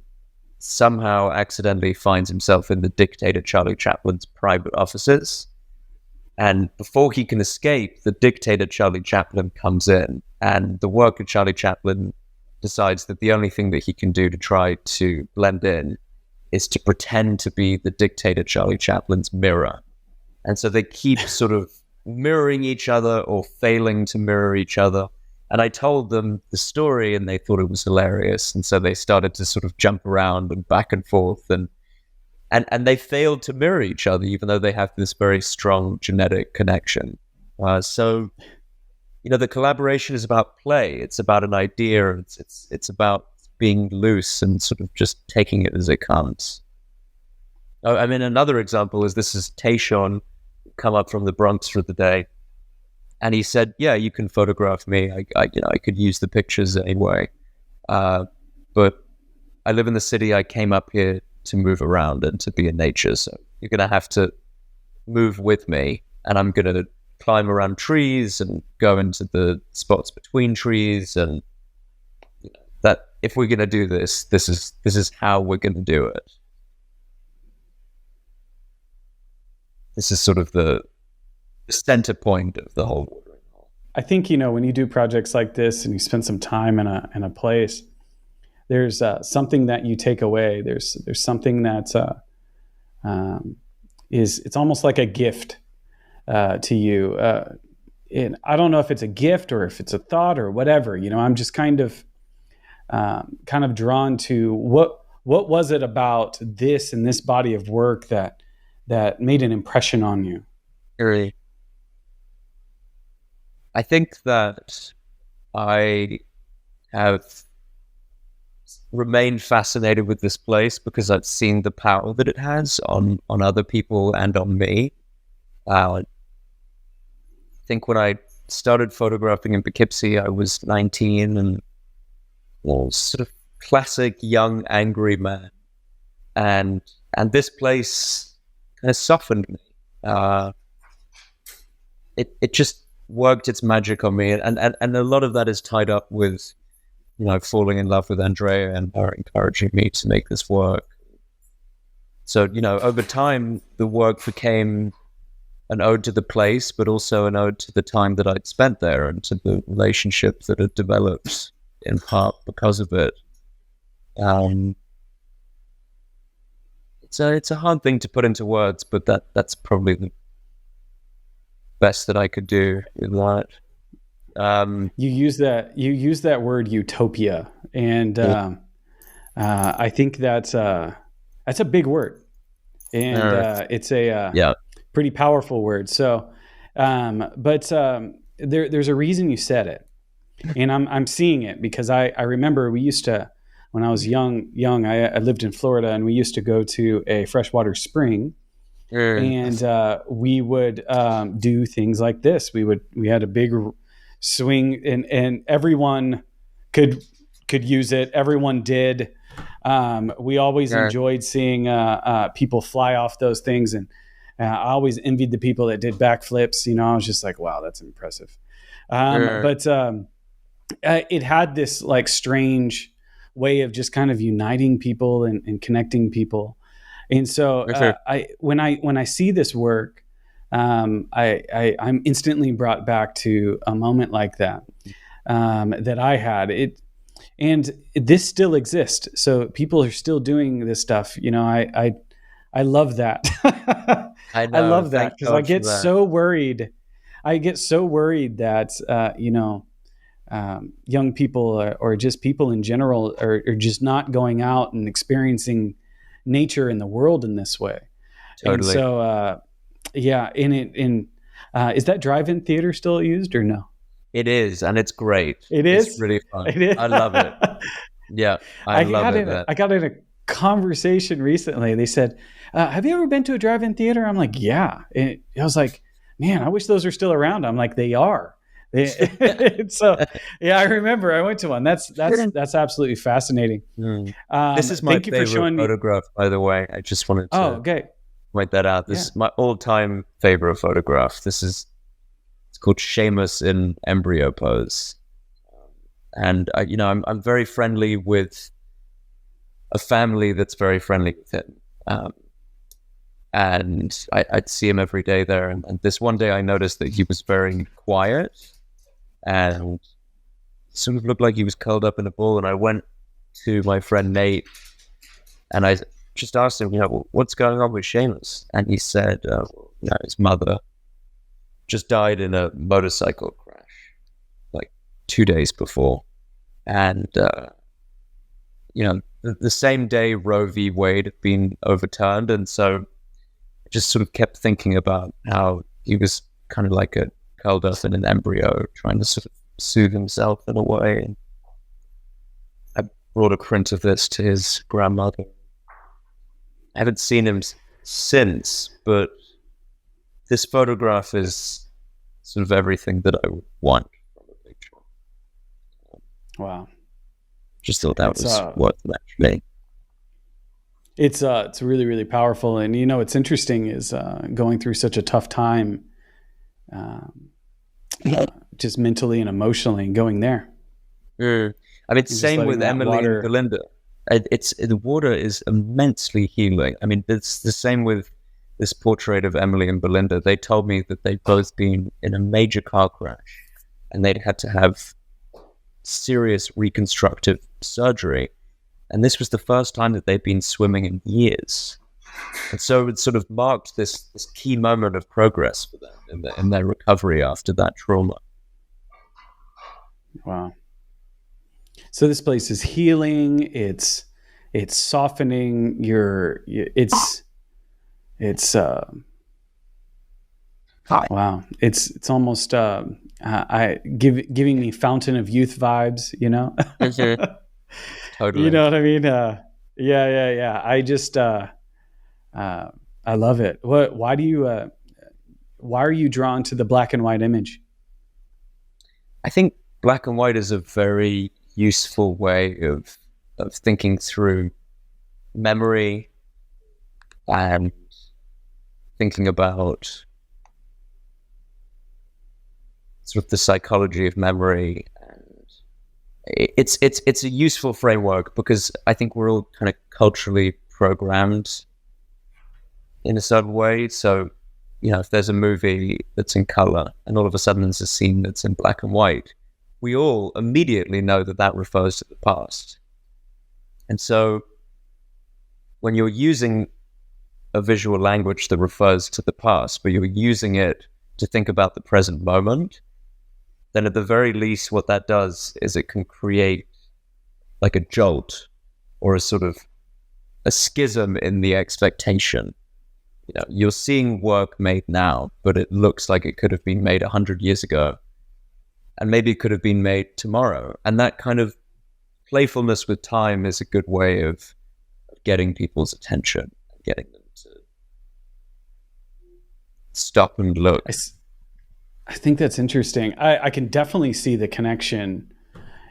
somehow accidentally finds himself in the dictator Charlie Chaplin's private offices. And before he can escape, the dictator Charlie Chaplin comes in, and the worker Charlie Chaplin decides that the only thing that he can do to try to blend in is to pretend to be the dictator Charlie Chaplin's mirror. And so they keep sort of mirroring each other or failing to mirror each other. And I told them the story and they thought it was hilarious. And so they started to sort of jump around and back and forth, and they failed to mirror each other, even though they have this very strong genetic connection. So, the collaboration is about play. It's about an idea. It's about being loose and sort of just taking it as it comes. I mean, another example is Tayshawn, come up from the Bronx for the day. And he said, yeah, you can photograph me. I could use the pictures anyway. But I live in the city. I came up here to move around and to be in nature. So you're going to have to move with me. And I'm going to climb around trees and go into the spots between trees. And that if we're going to do this, this is how we're going to do it. This is sort of the center point of the whole watering hole. I think, when you do projects like this and you spend some time in a place, there's something that you take away. There's something that it's almost like a gift to you. And I don't know if it's a gift or if it's a thought or whatever. I'm just kind of drawn to what was it about this and this body of work that made an impression on you? Really, I think that I have remained fascinated with this place because I've seen the power that it has on other people and on me. I think when I started photographing in Poughkeepsie, I was 19 and was sort of classic young, angry man. And this place kind of softened me. It just worked its magic on me, and a lot of that is tied up with falling in love with Andrea and her encouraging me to make this work. So over time the work became an ode to the place, but also an ode to the time that I'd spent there and to the relationship that had developed in part because of it. It's a hard thing to put into words, but that's probably the best that I could do with that. You use that word utopia, and I think that's a big word, and it's a pretty powerful word. So, but there's a reason you said it, and I'm seeing it because I remember we used to, when I was young, I lived in Florida, and we used to go to a freshwater spring. And we would do things like this. We had a big swing, and everyone could use it. Everyone did. We always enjoyed seeing people fly off those things, and I always envied the people that did backflips. I was just like, wow, that's impressive. But it had this like strange way of just kind of uniting people and connecting people. And so when I see this work, I'm instantly brought back to a moment like that that I had. And this still exists. So people are still doing this stuff. I love that. I love that because I get so worried. I get so worried that young people or just people in general are just not going out and experiencing nature in the world in this way. Totally. And so is that drive-in theater still used or no? It is, and it's great. It's really fun. It is. I love it. Yeah, I love it. I got in a conversation recently. They said, have you ever been to a drive-in theater? I'm like, yeah. And I was like, man, I wish those are still around. I'm like, they are. So yeah, I remember I went to one. That's absolutely fascinating. This is my favorite photograph, by the way. I just wanted to point that out. This is my all-time favorite photograph. It's called Seamus in embryo pose, and I'm very friendly with a family that's very friendly with him, and I'd see him every day there. And this one day I noticed that he was very quiet and sort of looked like he was curled up in a ball. And I went to my friend Nate and I just asked him, what's going on with Seamus? And he said, his mother just died in a motorcycle crash, like 2 days before. And, the same day Roe v. Wade had been overturned. And so I just sort of kept thinking about how he was kind of like curled up in an embryo, trying to sort of soothe himself in a way. And I brought a print of this to his grandmother. I haven't seen him since, but this photograph is sort of everything that I would want from a picture. Wow. Just thought that was what that should be. It's really, really powerful. And, what's interesting is going through such a tough time, just mentally and emotionally, and going there. I mean, same with Emily and Belinda. The water is immensely healing. I mean, it's the same with this portrait of Emily and Belinda. They told me that they'd both been in a major car crash and they'd had to have serious reconstructive surgery. And this was the first time that they'd been swimming in years. And so it sort of marked this key moment of progress for them in their recovery after that trauma. Wow. So this place is healing. It's softening wow. It's almost giving me Fountain of Youth vibes, Totally. You know what I mean? Yeah. I just I love it. Why are you drawn to the black and white image? I think black and white is a very useful way of thinking through memory and thinking about sort of the psychology of memory. And it's a useful framework because I think we're all kind of culturally programmed in a certain way. So, if there's a movie that's in color and all of a sudden there's a scene that's in black and white, we all immediately know that refers to the past. And so when you're using a visual language that refers to the past, but you're using it to think about the present moment, then at the very least what that does is it can create like a jolt or a sort of a schism in the expectation. You're seeing work made now, but it looks like it could have been made 100 years ago. And maybe it could have been made tomorrow. And that kind of playfulness with time is a good way of getting people's attention, getting them to stop and look. I think that's interesting. I can definitely see the connection.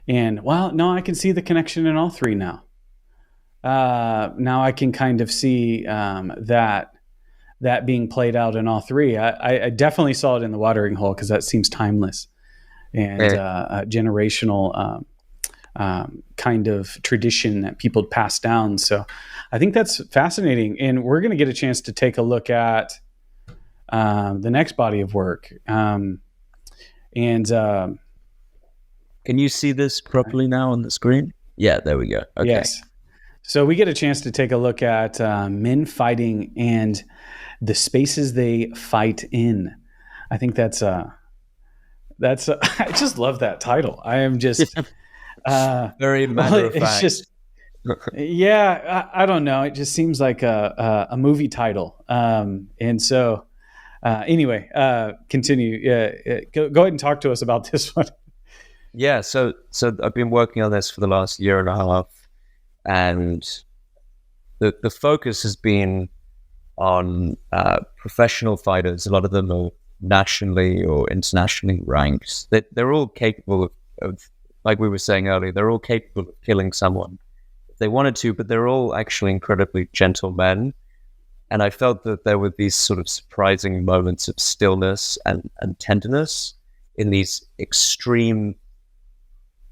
And, I can see the connection in all three now. Now I can kind of see that being played out in all three. I definitely saw it in the watering hole because that seems timeless. And generational kind of tradition that people pass down. So I think that's fascinating. And we're going to get a chance to take a look at the next body of work. Can you see this properly now on the screen? Yeah, there we go. Okay. Yes. So we get a chance to take a look at men fighting and the spaces they fight in. I think that's I just love that title. I am just very matter of fact. It's just, I don't know. It just seems like a movie title. And so, anyway, continue. Go ahead and talk to us about this one. Yeah. So I've been working on this for the last year and a half, and the focus has been on professional fighters. A lot of them are nationally or internationally ranked. They're all capable of, like we were saying earlier, they're all capable of killing someone if they wanted to, but they're all actually incredibly gentle men. And I felt that there were these sort of surprising moments of stillness and tenderness in these extreme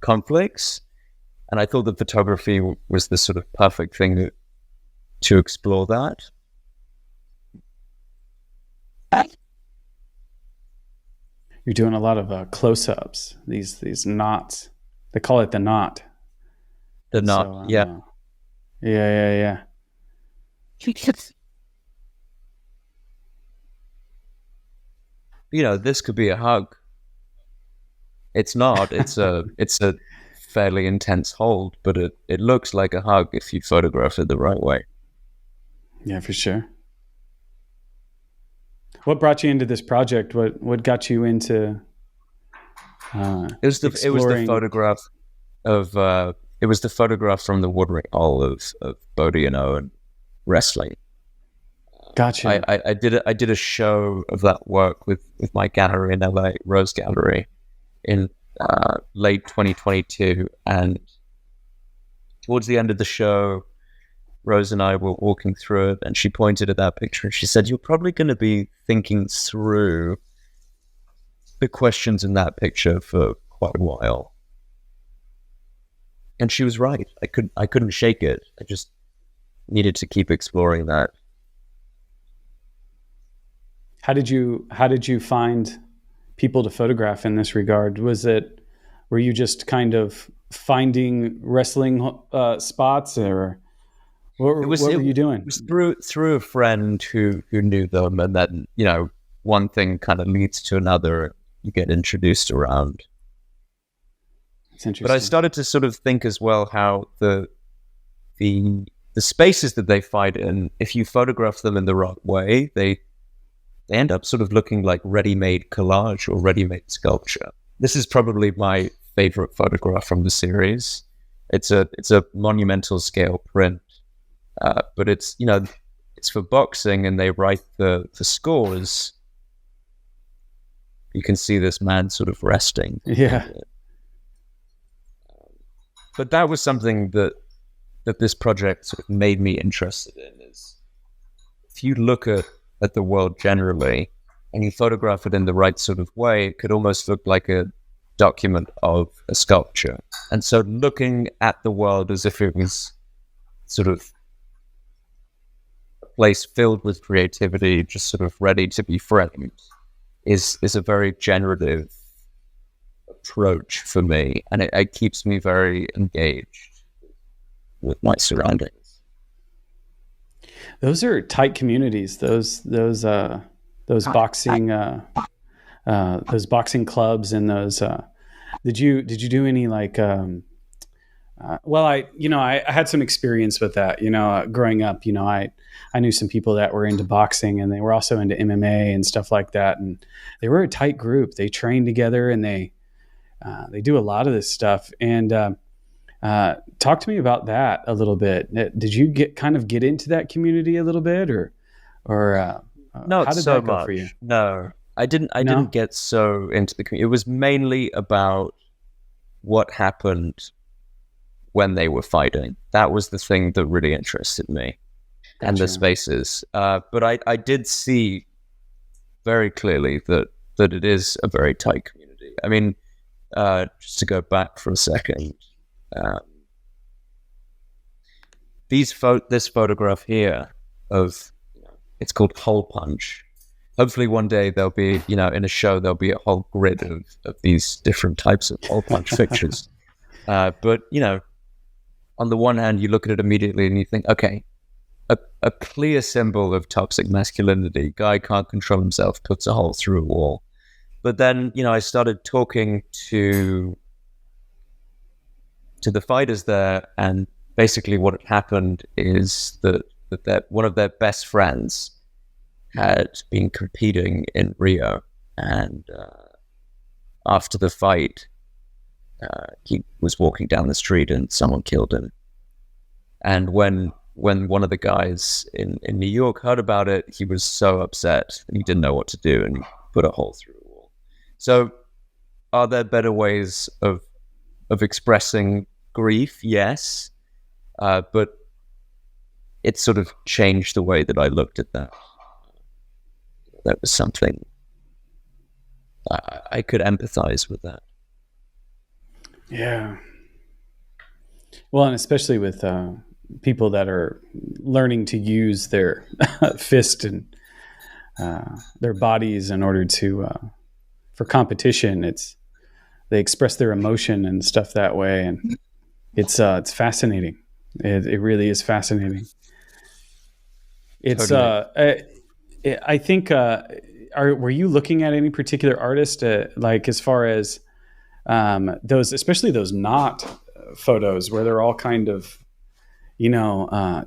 conflicts. And I thought that photography was the sort of perfect thing to explore that. You're doing a lot of close-ups. These knots. They call it the knot. The knot. Yeah. Yeah. This could be a hug. It's not. It's a fairly intense hold, but it looks like a hug if you photograph it the right way. Yeah, for sure. What brought you into this project? What got you into It was the photograph of it was the photograph from the watering hole of Bodie and Owen wrestling. Gotcha. I did a show of that work with my gallery in LA, Rose Gallery, in late 2022, and towards the end of the show, Rose and I were walking through it, and she pointed at that picture and she said, "You're probably going to be thinking through the questions in that picture for quite a while." And she was right. I couldn't shake it. I just needed to keep exploring that. How did you find people to photograph in this regard? Were you just kind of finding wrestling spots, or what were you doing? It was through a friend who knew them, and then, you know, one thing kind of leads to another. You get introduced around. It's interesting. But I started to sort of think as well how the spaces that they fight in, if you photograph them in the right way, they end up sort of looking like ready-made collage or ready-made sculpture. This is probably my favorite photograph from the series. It's a monumental scale print, but it's for boxing, and they write the scores. You can see this man sort of resting. Yeah. But that was something that this project sort of made me interested in, is if you look at the world generally and you photograph it in the right sort of way, it could almost look like a document of a sculpture. And so looking at the world as if it was sort of a place filled with creativity, just sort of ready to be framed, is a very generative approach for me, and it keeps me very engaged with my surroundings. Those are tight communities. Those boxing clubs, and those. Did you do any like? Well, I had some experience with that. Growing up, I knew some people that were into boxing, and they were also into MMA and stuff like that. And they were a tight group. They trained together, and they do a lot of this stuff. And talk to me about that a little bit. Did you get into that community a little bit, or not how did so that go much for you? No, I didn't get so into the community. It was mainly about what happened when they were fighting. That was the thing that really interested me. Gotcha. And the spaces. But I did see very clearly that it is a very tight community. I mean, just to go back for a second, this photograph here of, it's called Hole Punch. Hopefully one day there'll be, in a show, there'll be a whole grid of these different types of hole punch pictures. But, on the one hand, you look at it immediately and you think, okay, a clear symbol of toxic masculinity. Guy can't control himself, puts a hole through a wall. But then, I started talking to the fighters there, and basically what had happened is that one of their best friends had been competing in Rio, and after the fight, he was walking down the street and someone killed him. And when one of the guys in New York heard about it, he was so upset and he didn't know what to do, and he put a hole through a wall. So are there better ways of expressing grief? Yes. But it sort of changed the way that I looked at that. That was something I could empathize with that. Yeah. Well, and especially with people that are learning to use their fist and their bodies in order to for competition. They express their emotion and stuff that way, and it's fascinating. It really is fascinating. It's totally. I think. Were you looking at any particular artist, like as far as those, especially those knot photos where they're all kind of,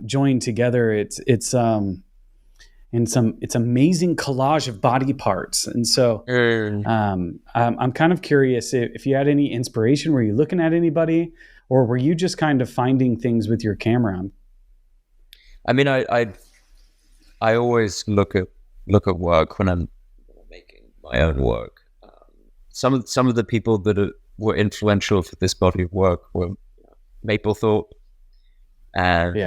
joined together. It's amazing collage of body parts. And so I'm kind of curious if you had any inspiration. Were you looking at anybody, or were you just kind of finding things with your camera? I mean, I always look at work when I'm making my own work. Some of the people that were influential for this body of work were Mapplethorpe, and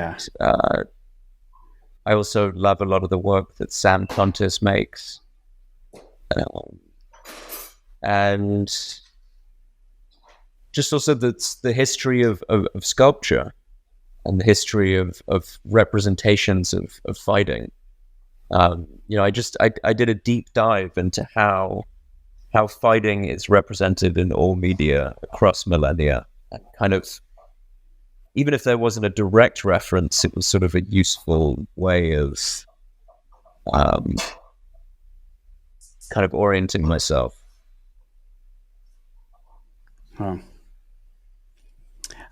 I also love a lot of the work that Sam Contis makes, and just also the history of sculpture and the history of representations of fighting. I did a deep dive into how fighting is represented in all media across millennia, and kind of, even if there wasn't a direct reference, it was sort of a useful way of kind of orienting myself. Huh.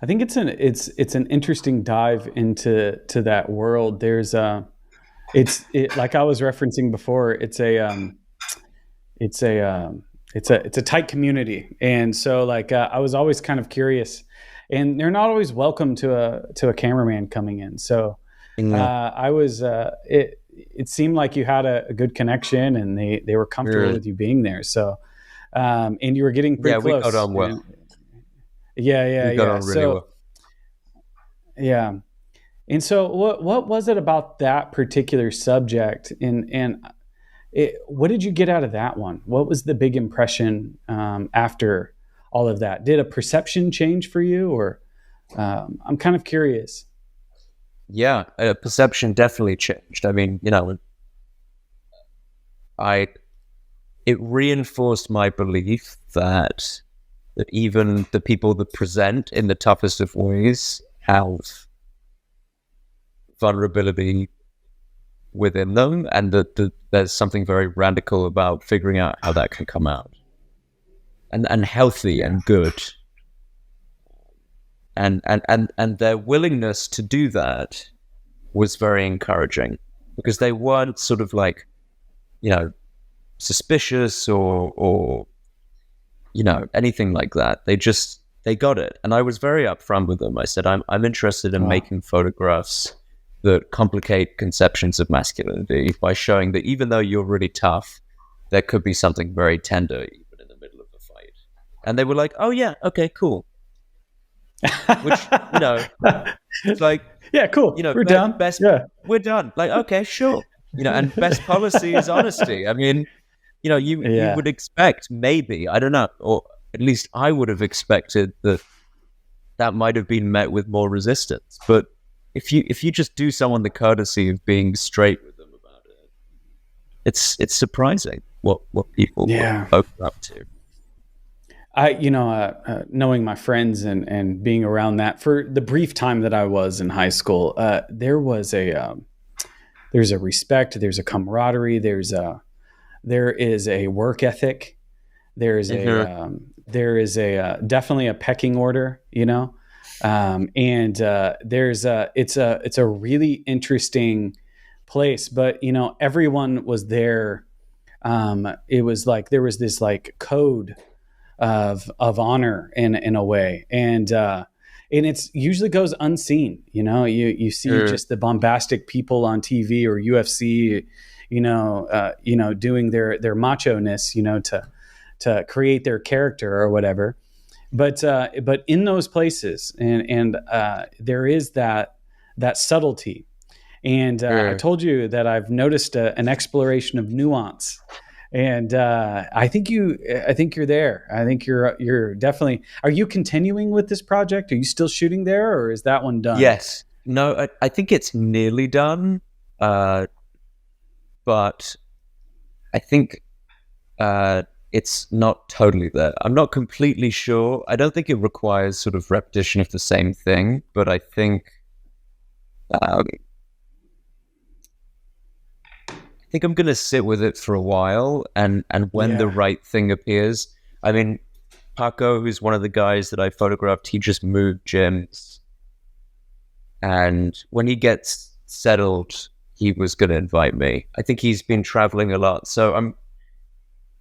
I think it's an interesting dive into that world. There's like I was referencing before, it's a tight community, and so like I was always kind of curious. And they're not always welcome to a cameraman coming in. So I was. It seemed like you had a good connection, and they were comfortable with you being there. So, and you were getting pretty close. We got on well. We got on really well. Yeah. And so, what was it about that particular subject? What did you get out of that one? What was the big impression after all of that? Did a perception change for you, or I'm kind of curious. Yeah, perception definitely changed. I mean, it reinforced my belief that even the people that present in the toughest of ways have vulnerability within them, and that there's something very radical about figuring out how that can come out. And healthy and good, and their willingness to do that was very encouraging, because they weren't sort of like, suspicious or anything like that. They got it, and I was very upfront with them. I said, I'm interested in making photographs that complicate conceptions of masculinity by showing that even though you're really tough, there could be something very tender. And they were like, "Oh yeah, okay, cool." Which it's like, yeah, cool. We're done. We're done. Like, okay, sure. And best policy is honesty. I mean, you would expect, maybe, I don't know, or at least I would have expected that might have been met with more resistance. But if you just do someone the courtesy of being straight with them about it, it's surprising what people are up to. Knowing my friends and being around that for the brief time that I was in high school, there's a respect, there's a camaraderie, there is a work ethic, there is definitely a pecking order, and it's a really interesting place. But everyone was there. It was like there was this like code of honor in a way, and it's usually goes unseen. You see just the bombastic people on TV or UFC, doing their macho-ness, to create their character or whatever. But in those places, and there is that subtlety. And I told you that I've noticed an exploration of nuance. And I think you're there. I think you're definitely. Are you continuing with this project? Are you still shooting there, or is that one done? Yes. No, I think it's nearly done. But I think it's not totally there. I'm not completely sure. I don't think it requires sort of repetition of the same thing, but I think I'm going to sit with it for a while, and when the right thing appears, I mean, Paco, who's one of the guys that I photographed, he just moved gyms. And when he gets settled, he was going to invite me. I think he's been traveling a lot, so I'm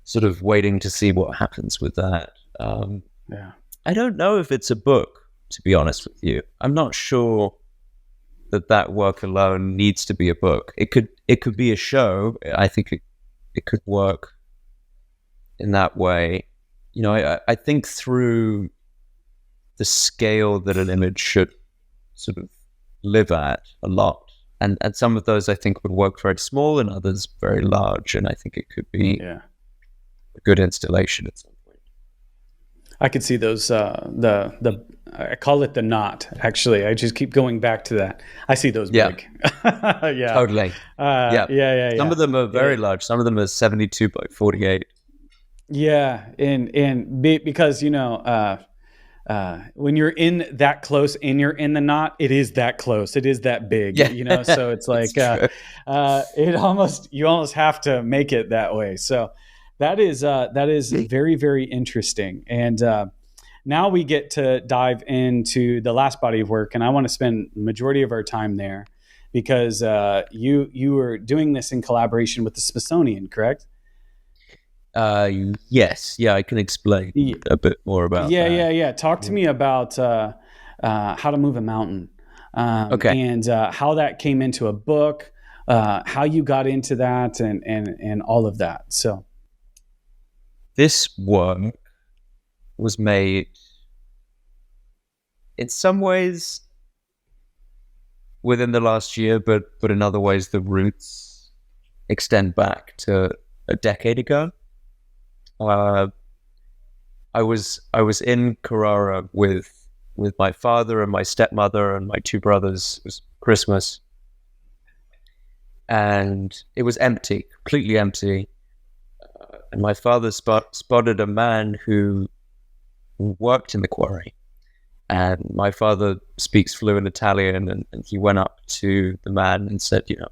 sort of waiting to see what happens with that. I don't know if it's a book, to be honest with you. I'm not sure that work alone needs to be a book. It could be a show. I think it could work in that way. You know, I think through the scale that an image should sort of live at a lot. And some of those I think would work very small and others very large. And I think it could be a good installation at some point. I could see those, I call it the knot, actually. I just keep going back to that. I see those big. Yeah. Totally. Yeah. Some of them are very large. Some of them are 72 by 48. Yeah. And because, you know, when you're in that close and you're in the knot, it is that close. It is that big, you know? So it's like, you almost have to make it that way. So that is very, very interesting. And, now we get to dive into the last body of work, and I want to spend the majority of our time there because you were doing this in collaboration with the Smithsonian, correct? Yes. Yeah, I can explain a bit more about that. Yeah. Talk to me about How to Move a Mountain. And how that came into a book, how you got into that, and all of that. So this work was made in some ways within the last year, but in other ways the roots extend back to a decade ago. I was in Carrara with my father and my stepmother and my two brothers. It was Christmas, and it was empty, completely empty. And my father spotted a man who worked in the quarry. And my father speaks fluent Italian, and he went up to the man and said, you know,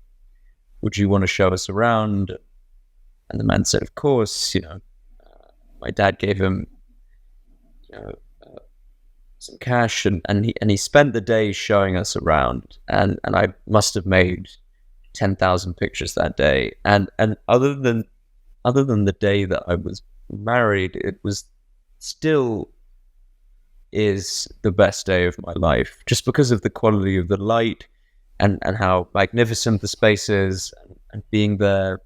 would you want to show us around? And the man said, of course. You know, my dad gave him, you know, some cash, and he spent the day showing us around. And I must have made 10,000 pictures that day. And other than the day that I was married, it was still is the best day of my life, just because of the quality of the light and how magnificent the space is, and being there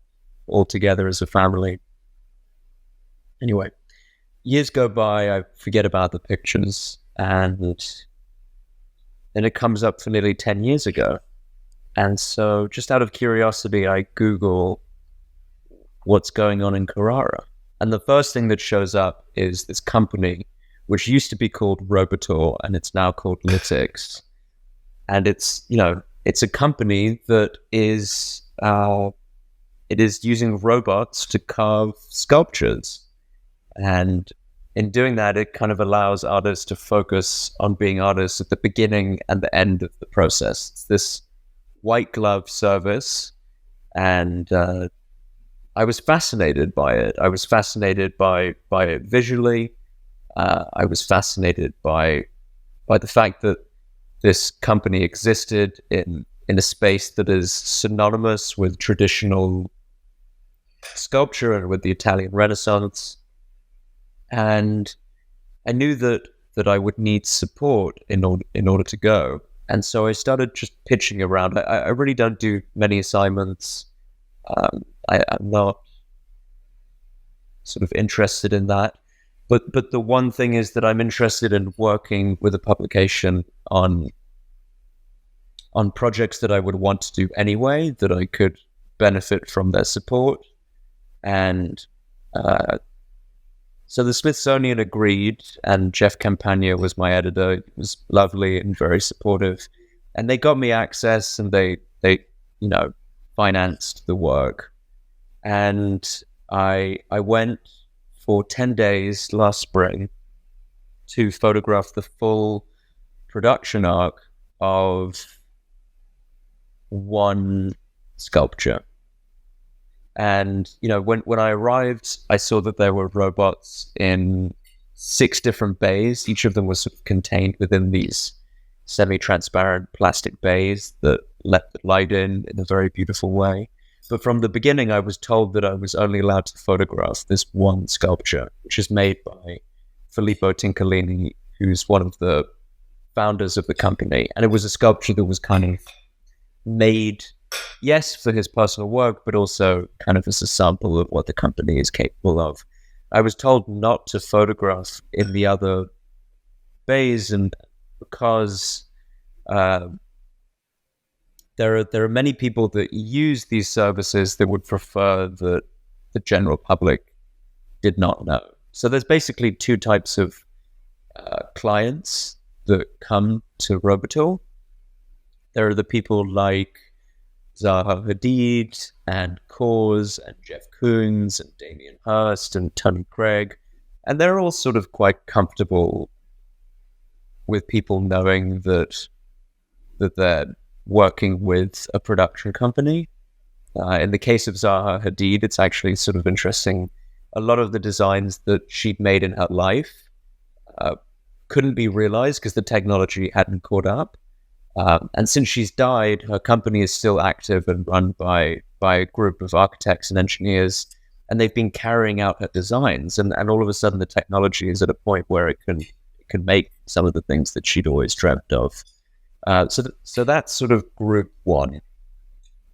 all together as a family. Anyway, years go by, I forget about the pictures, and then it comes up for nearly 10 years ago. And so just out of curiosity, I Google what's going on in Carrara. And the first thing that shows up is this company, which used to be called Robotor, and it's now called Lytix. And it's, you know, it's a company that is, it is using robots to carve sculptures. And in doing that, it kind of allows artists to focus on being artists at the beginning and the end of the process. It's this white glove service. And I was fascinated by it. I was fascinated by it visually. I was fascinated by the fact that this company existed in a space that is synonymous with traditional sculpture and with the Italian Renaissance. And I knew that I would need support in order to go. And so I started just pitching around. I really don't do many assignments. I'm not sort of interested in that. But the one thing is that I'm interested in working with a publication on projects that I would want to do anyway, that I could benefit from their support. And so the Smithsonian agreed, and Jeff Campagna was my editor. He was lovely and very supportive. And they got me access, and they you know, financed the work. And I went for 10 days last spring to photograph the full production arc of one sculpture. And, you know, when I arrived, I saw that there were robots in 6 different bays. Each of them was sort of contained within these semi-transparent plastic bays that let the light in a very beautiful way. But from the beginning, I was told that I was only allowed to photograph this one sculpture, which is made by Filippo Tincolini, who's one of the founders of the company. And it was a sculpture that was kind of made, yes, for his personal work, but also kind of as a sample of what the company is capable of. I was told not to photograph in the other bays, and because there are many people that use these services that would prefer that the general public did not know. So there's basically 2 types of clients that come to Robotour. There are the people like Zaha Hadid and Kors and Jeff Koons and Damien Hirst and Tony Craig, and they're all sort of quite comfortable with people knowing that they're working with a production company. In the case of Zaha Hadid, it's actually sort of interesting. A lot of the designs that she'd made in her life couldn't be realized because the technology hadn't caught up. And since she's died, her company is still active and run by a group of architects and engineers, and they've been carrying out her designs. And all of a sudden, the technology is at a point where it can make some of the things that she'd always dreamt of. So that's sort of group 1,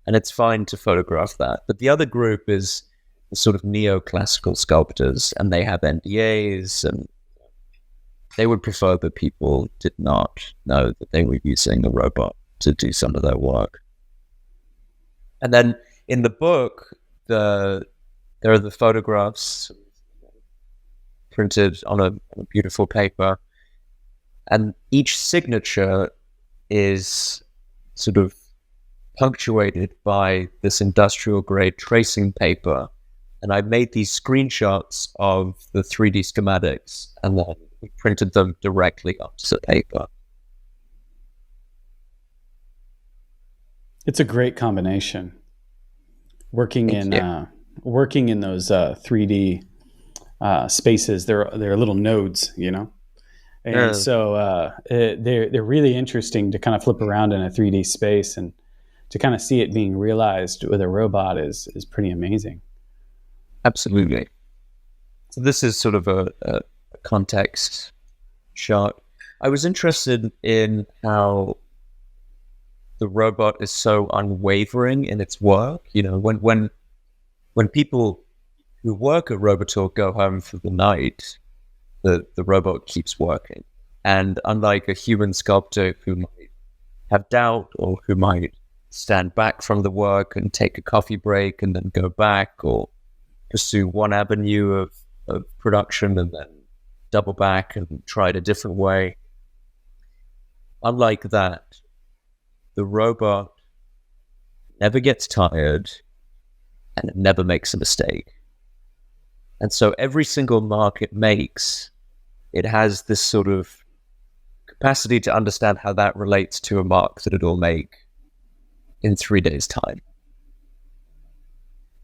and it's fine to photograph that. But the other group is the sort of neoclassical sculptors, and they have NDAs, and they would prefer that people did not know that they were using a robot to do some of their work. And then in the book, there are the photographs printed on a beautiful paper, and each signature is sort of punctuated by this industrial grade tracing paper. And I made these screenshots of the 3D schematics, and then we printed them directly onto the paper. It's a great combination. Working in those 3D spaces, they're little nodes, you know. And so they're really interesting to kind of flip around in a 3D space, and to kind of see it being realized with a robot is pretty amazing. Absolutely. So this is sort of a context shot. I was interested in how the robot is so unwavering in its work. You know, when people who work at Robotour go home for the night, the robot keeps working. And unlike a human sculptor who might have doubt, or who might stand back from the work and take a coffee break and then go back, or pursue one avenue of production and then double back and try it a different way, unlike that, the robot never gets tired and it never makes a mistake. And so every single mark it makes, it has this sort of capacity to understand how that relates to a mark that it'll make in 3 days' time.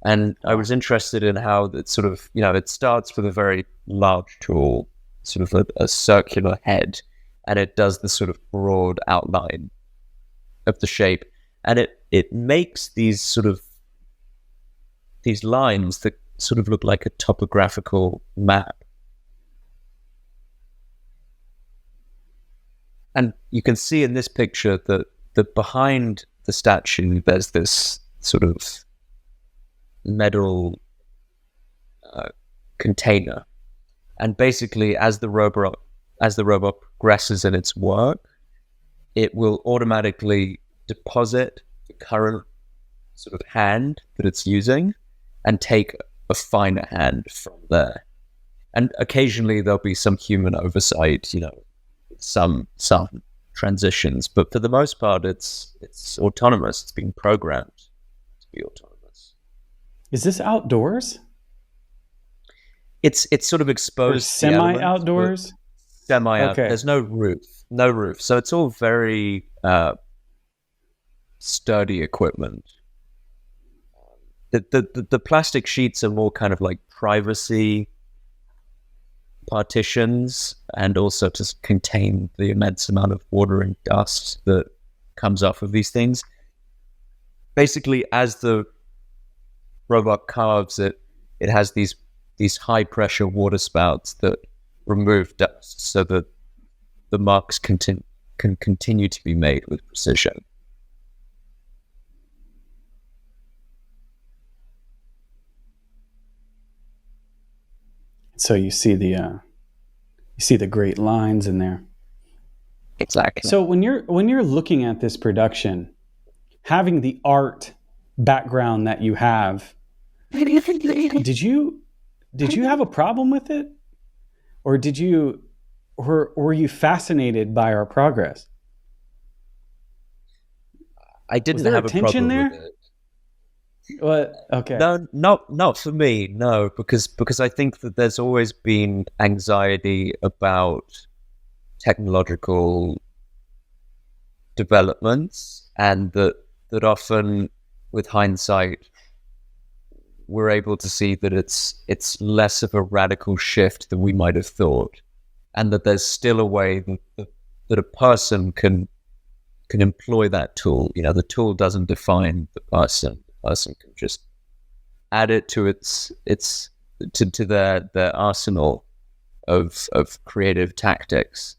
And I was interested in how that sort of, you know, it starts with a very large tool, sort of a circular head, and it does the sort of broad outline of the shape. And it makes these lines that sort of look like a topographical map. And you can see in this picture that behind the statue, there's this sort of metal container. And basically, as the robot progresses in its work, it will automatically deposit the current sort of hand that it's using and take a finer hand from there. And occasionally there'll be some human oversight, you know, some transitions, but for the most part, it's autonomous. It's being programmed to be autonomous. Is this outdoors? It's sort of exposed, or semi-outdoors. Semi-out. Okay. There's no roof, so it's all very sturdy equipment. The plastic sheets are more kind of like privacy partitions and also to contain the immense amount of water and dust that comes off of these things. Basically, as the robot carves it, it has these high pressure water spouts that remove dust so that the marks can continue to be made with precision. So you see the great lines in there. Exactly. So when you're looking at this production, having the art background that you have, did you have a problem with it, or were you fascinated by our progress? I didn't have a problem with it. What? Okay. No, not for me. No, because I think that there's always been anxiety about technological developments, and that often, with hindsight, we're able to see that it's less of a radical shift than we might have thought, and that there's still a way that a person can employ that tool. You know, the tool doesn't define the person. The person can just add it to to their arsenal of creative tactics.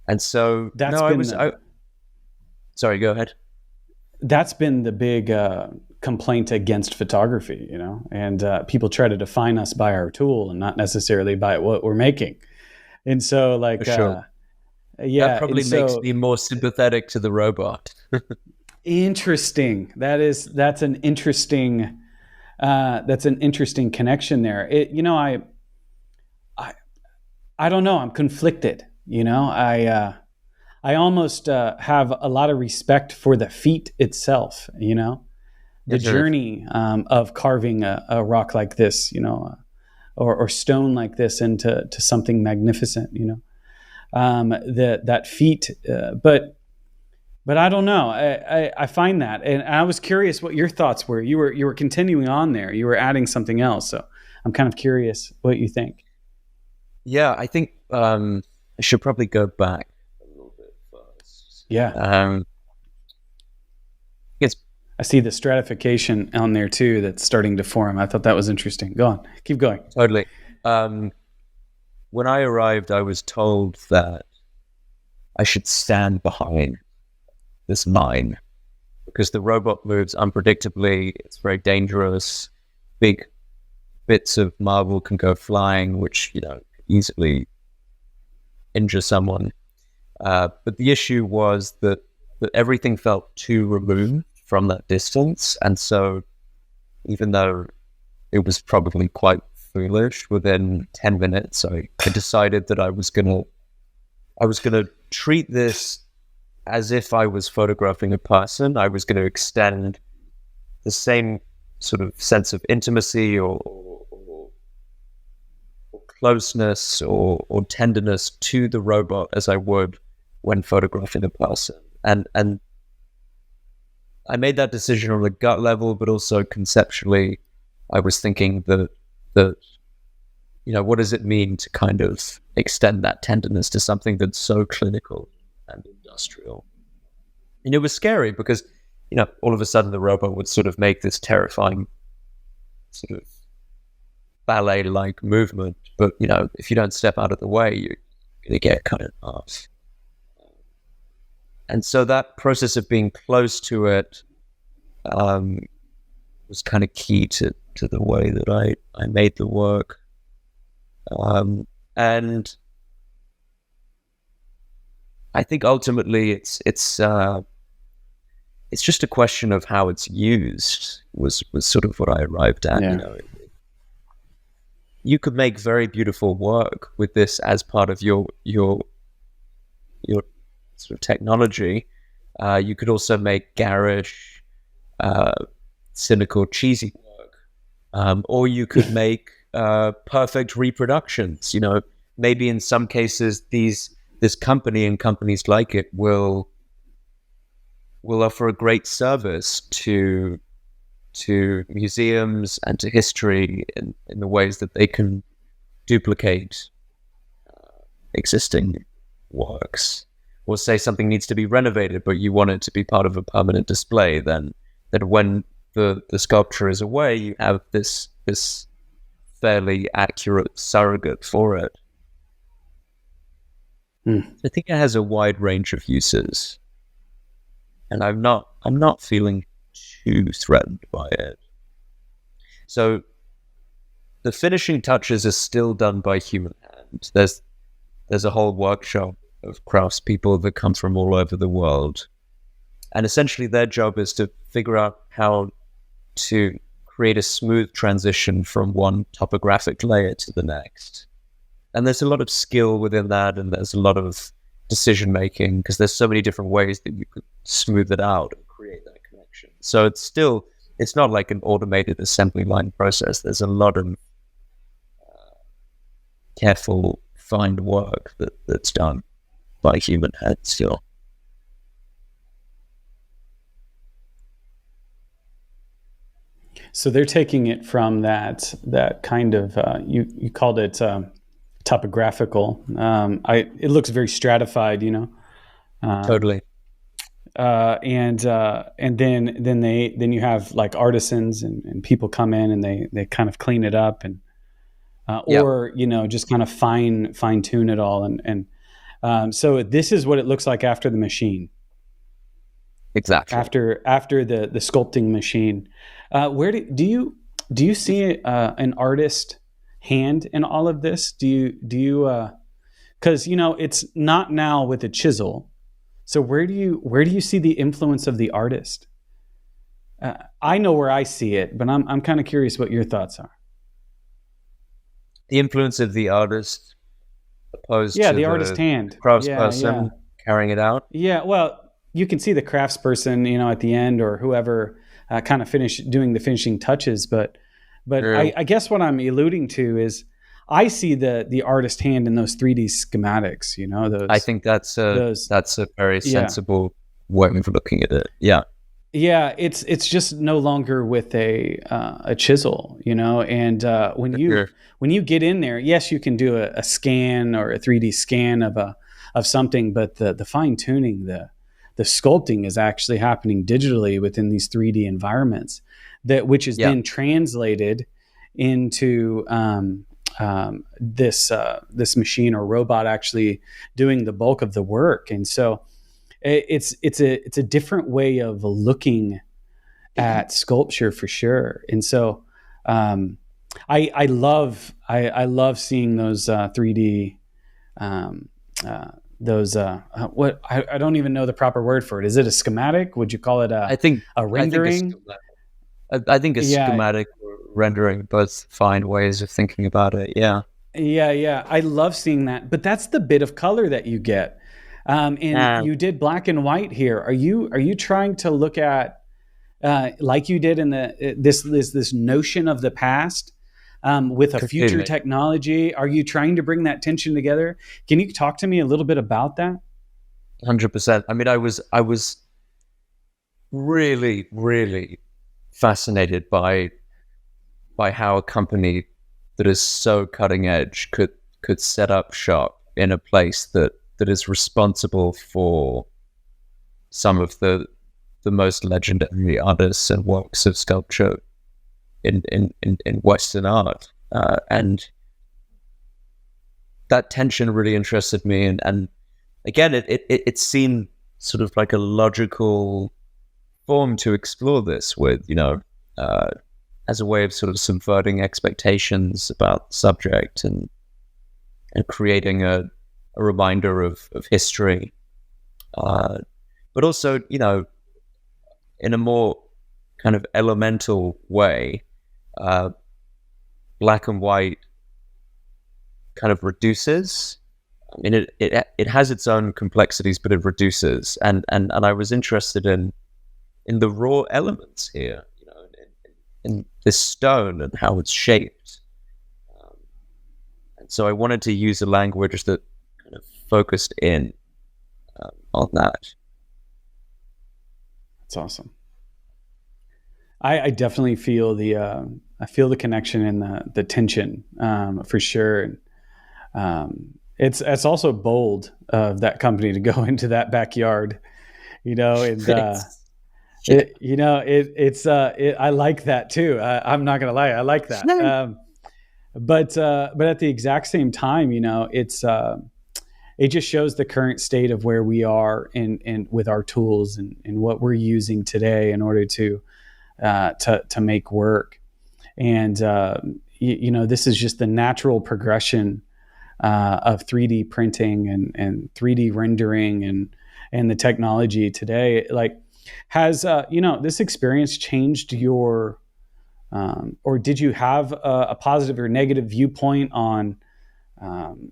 And so sorry, go ahead. That's been the big complaint against photography, and people try to define us by our tool and not necessarily by what we're making. And so, like, for sure. Yeah, that probably makes me more sympathetic to the robot. Interesting. That's an interesting connection there. I don't know. I'm conflicted. I almost have a lot of respect for the feat itself. The journey of carving a rock like this, or stone like this into something magnificent. That feat, but I don't know. I find that, and I was curious what your thoughts were. You were continuing on there. You were adding something else, so I'm kind of curious what you think. Yeah, I think I should probably go back a little bit first. Yeah. Yes. I see the stratification on there too that's starting to form. I thought that was interesting. Go on. Keep going. Totally. When I arrived, I was told that I should stand behind this mine because the robot moves unpredictably. It's very dangerous. Big bits of marble can go flying, which, easily injure someone. But the issue was that everything felt too removed from that distance. And so even though it was probably quite foolish, within 10 minutes, I decided that I was gonna treat this as if I was photographing a person. I was going to extend the same sort of sense of intimacy or closeness or tenderness to the robot as I would when photographing a person. And I made that decision on a gut level, but also conceptually, I was thinking that what does it mean to kind of extend that tenderness to something that's so clinical and industrial? And it was scary because, all of a sudden the robot would sort of make this terrifying sort of ballet-like movement. But, if you don't step out of the way, you're going to get cut in half. And so that process of being close to it was kind of key to the way that I made the work. And I think ultimately it's just a question of how it's used was sort of what I arrived at. Yeah. You could make very beautiful work with this as part of your sort of technology. You could also make garish, cynical, cheesy work, or you could make perfect reproductions. Maybe in some cases this company and companies like it will offer a great service to museums and to history in the ways that they can duplicate existing works, or say something needs to be renovated, but you want it to be part of a permanent display, then when the sculpture is away, you have this fairly accurate surrogate for it. I think it has a wide range of uses, and I'm not feeling too threatened by it. So the finishing touches are still done by human hand. There's a whole workshop of craftspeople that come from all over the world, and essentially their job is to figure out how to create a smooth transition from one topographic layer to the next. And there's a lot of skill within that, and there's a lot of decision making, because there's so many different ways that you could smooth it out and create that connection. So it's not like an automated assembly line process. There's a lot of careful, fine work that's done by human hands still. So they're taking it from that kind of you called it topographical. It looks very stratified, Totally. And then you have like artisans and people come in and they kind of clean it up and or just kind of fine tune it all and so this is what it looks like after the machine. Exactly. After the sculpting machine. Where do you see an artist hand in all of this? Do you because it's not now with a chisel. So where do you see the influence of the artist? I know where I see it, but I'm kind of curious what your thoughts are. The influence of the artist opposed to the artist hand, craftsperson carrying it out. Yeah, well, you can see the craftsperson, at the end, or whoever kind of doing the finishing touches. But I guess what I'm alluding to is I see the artist hand in those 3D schematics. Those. I think that's a very sensible way of looking at it. Yeah. Yeah, it's just no longer with a chisel, and when you get in there, yes, you can do a scan or a 3D scan of something, but the fine tuning, the sculpting is actually happening digitally within these 3D environments, which is then translated into this machine or robot actually doing the bulk of the work, and so. It's a different way of looking at sculpture for sure, and so I love seeing those 3D what I don't even know the proper word for it. Is it a schematic? Would you call it a rendering? I think a schematic or rendering, both fine ways of thinking about it. Yeah. I love seeing that, but that's the bit of color that you get. You did black and white here. Are you trying to look at like you did in this notion of the past with a future technology? Are you trying to bring that tension together? Can you talk to me a little bit about that? 100%. I mean, I was really, really fascinated by how a company that is so cutting edge could set up shop in a place that is responsible for some of the most legendary artists and works of sculpture in Western art. And that tension really interested me. And again, it seemed sort of like a logical form to explore this with, as a way of sort of subverting expectations about the subject and creating a reminder of history, but also, in a more kind of elemental way, black and white kind of reduces. I mean, it has its own complexities, but it reduces, and I was interested in the raw elements here, in this stone and how it's shaped, and so I wanted to use a language that kind of focused in on that. That's awesome. I definitely feel I feel the connection and the tension, for sure. It's also bold of that company to go into that backyard, and Yeah. I like that too. I'm not gonna lie, I like that. But at the exact same time, it just shows the current state of where we are in with our tools and what we're using today in order to make work. And this is just the natural progression of 3D printing and 3D rendering and the technology today. Like, has this experience changed your or did you have a positive or negative viewpoint on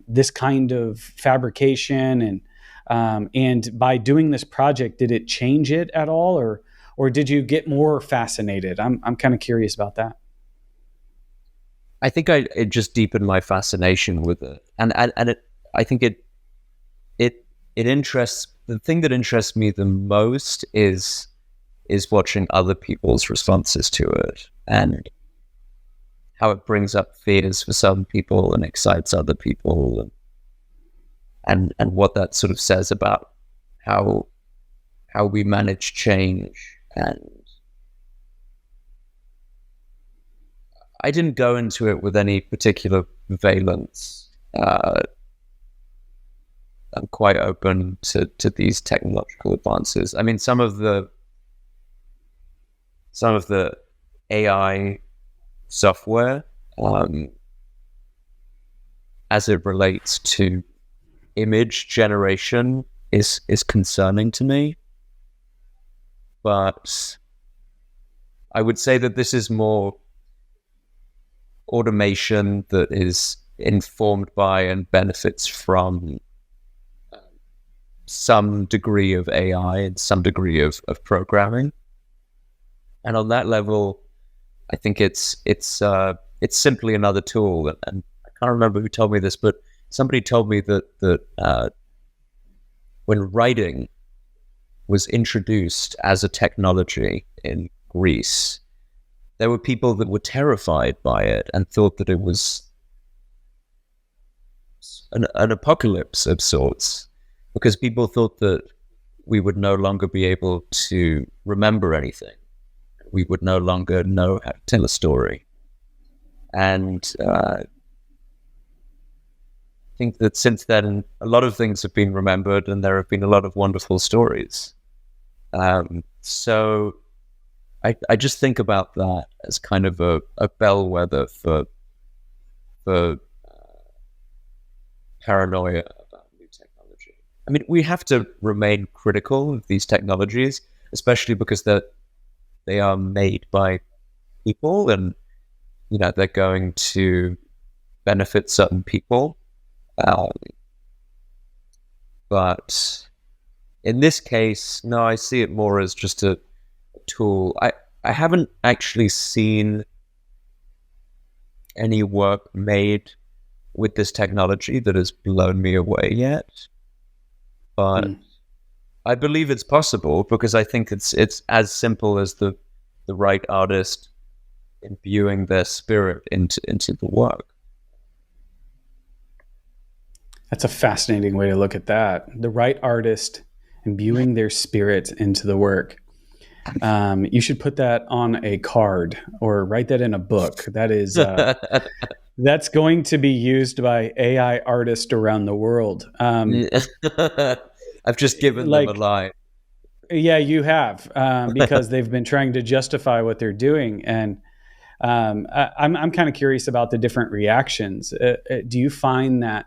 this kind of fabrication, and by doing this project, did it change it at all, or did you get more fascinated? I'm kind of curious about that. I think it just deepened my fascination with it, and I think it interests, the thing that interests me the most is watching other people's responses to it, and how it brings up fears for some people and excites other people, and what that sort of says about how we manage change. And I didn't go into it with any particular valence. I'm quite open to these technological advances. I mean, some of the AI software, as it relates to image generation, is concerning to me. But I would say that this is more automation that is informed by and benefits from some degree of AI and some degree of programming. And on that level, I think it's simply another tool. And I can't remember who told me this, but somebody told me that when writing was introduced as a technology in Greece, there were people that were terrified by it and thought that it was an apocalypse of sorts, because people thought that we would no longer be able to remember anything. We would no longer know how to tell a story. And I think that since then, a lot of things have been remembered, and there have been a lot of wonderful stories. So I just think about that as kind of a bellwether for paranoia about new technology. I mean, we have to remain critical of these technologies, especially because they are made by people, and they're going to benefit certain people. But in this case, no, I see it more as just a tool. I haven't actually seen any work made with this technology that has blown me away yet, but I believe it's possible, because I think it's as simple as the right artist imbuing their spirit into the work. That's a fascinating way to look at that. The right artist imbuing their spirit into the work. You should put that on a card or write that in a book. That is that's going to be used by AI artists around the world. I've just given them a line. Yeah, you have, because they've been trying to justify what they're doing. And I'm kind of curious about the different reactions. Do you find that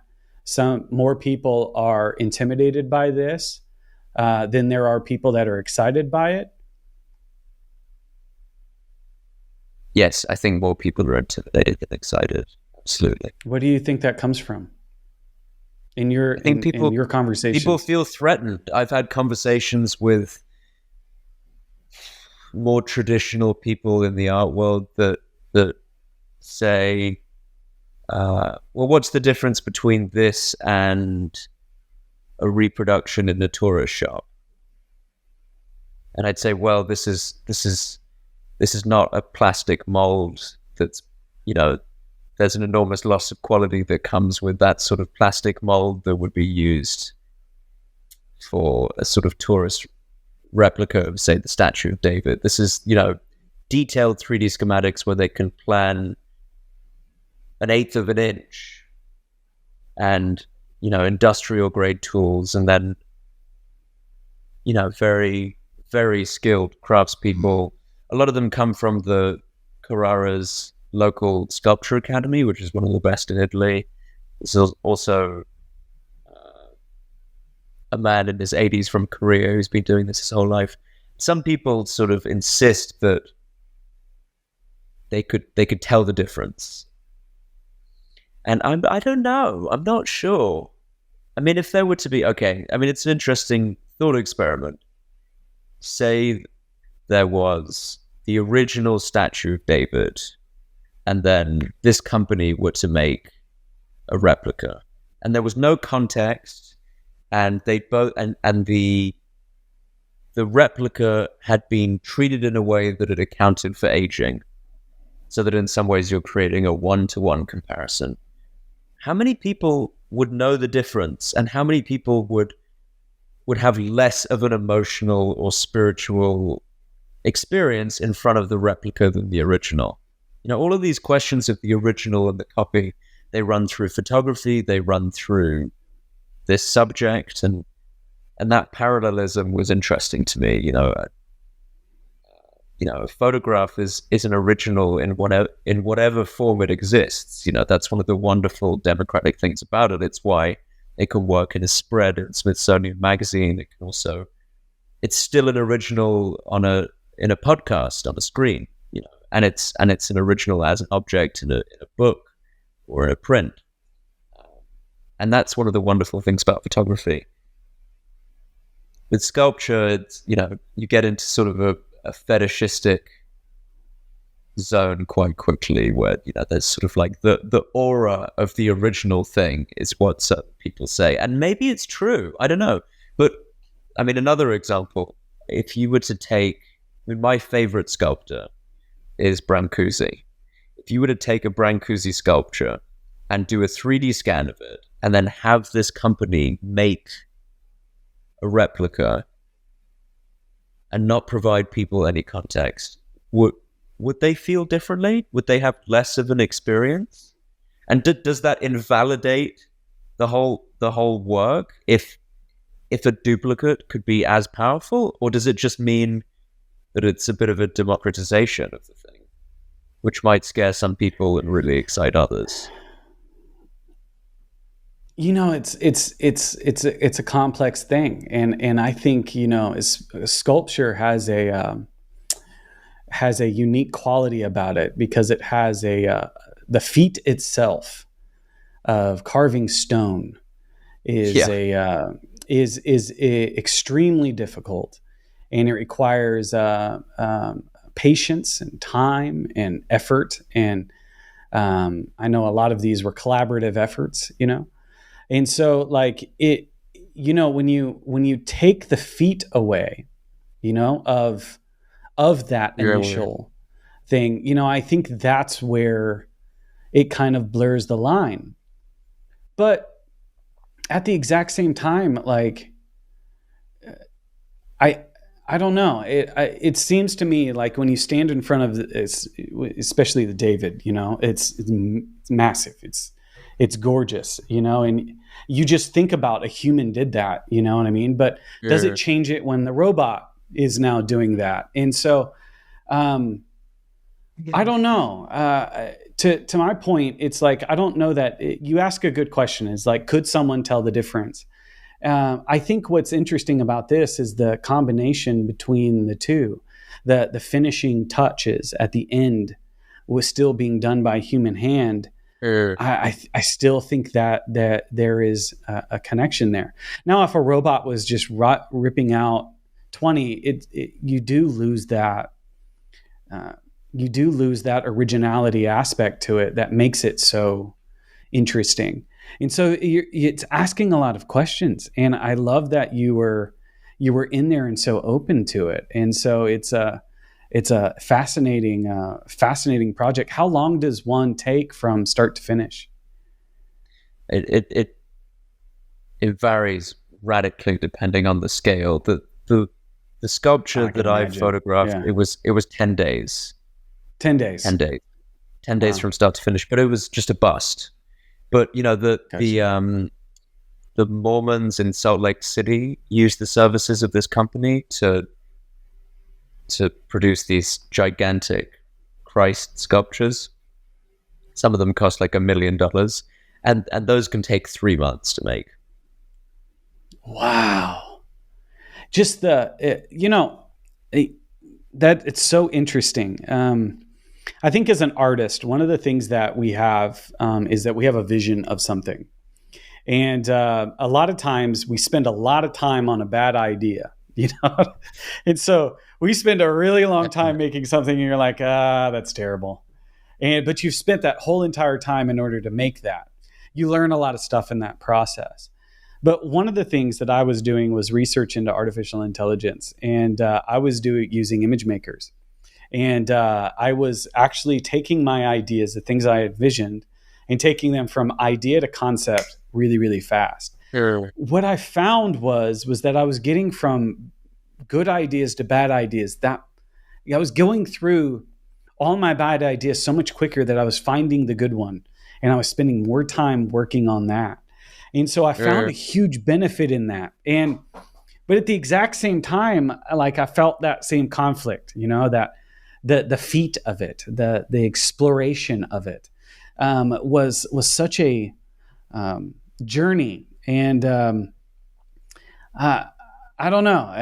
some more people are intimidated by this than there are people that are excited by it? Yes, I think more people are intimidated than excited. Absolutely. What do you think that comes from? In your conversations, people feel threatened. I've had conversations with more traditional people in the art world that say, well, what's the difference between this and a reproduction in the tourist shop? And I'd say, well, this is this is not a plastic mold that's, there's an enormous loss of quality that comes with that sort of plastic mold that would be used for a sort of tourist replica of, say, the Statue of David. This is, detailed 3D schematics where they can plan 1/8 of an inch and, industrial grade tools, and then, very, very skilled craftspeople. A lot of them come from the Carrara's local sculpture academy, which is one of the best in Italy. There's also a man in his 80s from Korea who's been doing this his whole life. Some people sort of insist that they could tell the difference, and I don't know. I'm not sure. I mean, if there were to be, it's an interesting thought experiment. Say there was the original Statue of David, and then this company were to make a replica, and there was no context, and they both and the replica had been treated in a way that it accounted for aging, so that in some ways you're creating a 1-to-1 comparison. How many people would know the difference, and how many people would have less of an emotional or spiritual experience in front of the replica than the original? All of these questions of the original and the copy, they run through photography, they run through this subject, and that parallelism was interesting to me. A photograph is an original in whatever form it exists. That's one of the wonderful democratic things about it. It's why it can work in a spread in Smithsonian Magazine. It can also, it's still an original in a podcast on a screen. And it's an original as an object in a book or in a print. And that's one of the wonderful things about photography. With sculpture, it's, you get into sort of a fetishistic zone quite quickly, where there's sort of like the aura of the original thing is what certain people say, and maybe it's true, I don't know. But another example, if you were to take, my favorite sculptor is Brancusi. If you were to take a Brancusi sculpture and do a 3D scan of it, and then have this company make a replica and not provide people any context, would they feel differently? Would they have less of an experience? And does that invalidate the whole work if a duplicate could be as powerful? Or does it just mean that it's a bit of a democratization of the thing, which might scare some people and really excite others? It's a complex thing, and I think sculpture has a unique quality about it, because it has the feat itself of carving stone is extremely difficult, and it requires patience and time and effort, and I know a lot of these were collaborative efforts, and so like it, when you take the feet away, of that initial thing, I think that's where it kind of blurs the line. But at the exact same time, like I don't know. It seems to me like when you stand in front of especially the David, it's massive. It's gorgeous, and you just think about a human did that, you know what I mean? But does it change it when the robot is now doing that? And so, I don't know. To my point, it's like, I don't know that you ask a good question. Is like, could someone tell the difference? I think what's interesting about this is the combination between the two. The finishing touches at the end was still being done by a human hand. I still think that there is a connection there. Now, if a robot was just ripping out 20, you do lose that. You do lose that originality aspect to it that makes it so interesting. And so it's asking a lot of questions, and I love that you were in there and so open to it. And so it's it's a fascinating project. How long does one take from start to finish? It varies radically depending on the scale. The sculpture that I photographed, it was 10 days. 10 days. 10 days. 10 days from start to finish, but it was just a bust. But the Mormons in Salt Lake City used the services of this company to produce these gigantic Christ sculptures. Some of them cost like $1 million, and those can take 3 months to make. Wow. Just that it's so interesting. I think as an artist, one of the things that we have is that we have a vision of something. And a lot of times we spend a lot of time on a bad idea, and so we spend a really long time making something and you're like, that's terrible. But you've spent that whole entire time in order to make that. You learn a lot of stuff in that process. But one of the things that I was doing was research into artificial intelligence, and I was using image makers. And I was actually taking my ideas, the things I had visioned, and taking them from idea to concept really, really fast. Sure. What I found was that I was getting from good ideas to bad ideas. That I was going through all my bad ideas so much quicker that I was finding the good one, and I was spending more time working on that. And so I found a huge benefit in that. But at the exact same time, like I felt that same conflict, that the feat of it, the exploration of it, was such a journey. And I don't know.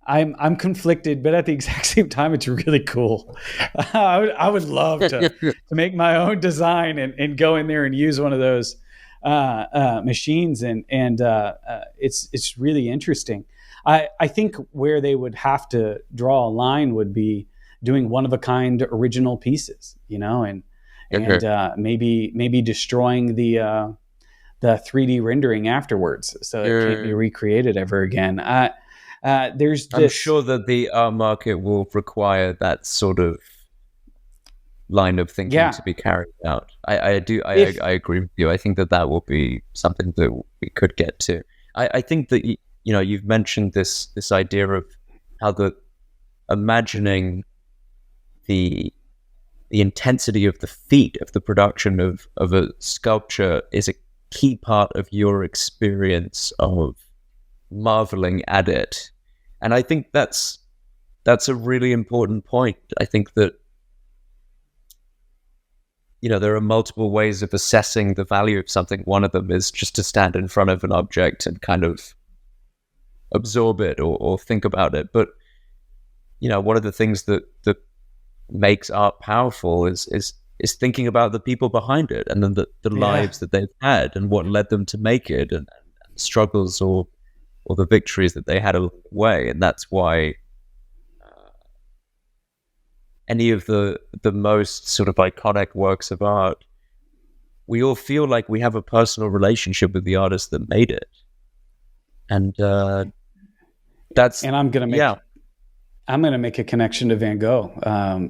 I'm conflicted, but at the exact same time, it's really cool. I would love to make my own design and go in there and use one of those machines, and it's really interesting. I think where they would have to draw a line would be doing one of a kind original pieces, and maybe destroying the 3D rendering afterwards, so it can't be recreated ever again. I'm sure that the art market will require that sort of line of thinking to be carried out. I agree with you. I think that will be something that we could get to. I think that you've mentioned this idea of how imagining the intensity of the feat of the production of a sculpture is a key part of your experience of marveling at it. And I think that's a really important point. I think that there are multiple ways of assessing the value of something. One of them is just to stand in front of an object and kind of absorb it or think about it. But one of the things that makes art powerful is thinking about the people behind it, and then the lives that they've had and what led them to make it, and struggles or the victories that they had along the way. And that's why any of the most sort of iconic works of art, we all feel like we have a personal relationship with the artist that made it. And I'm gonna make a connection to Van Gogh,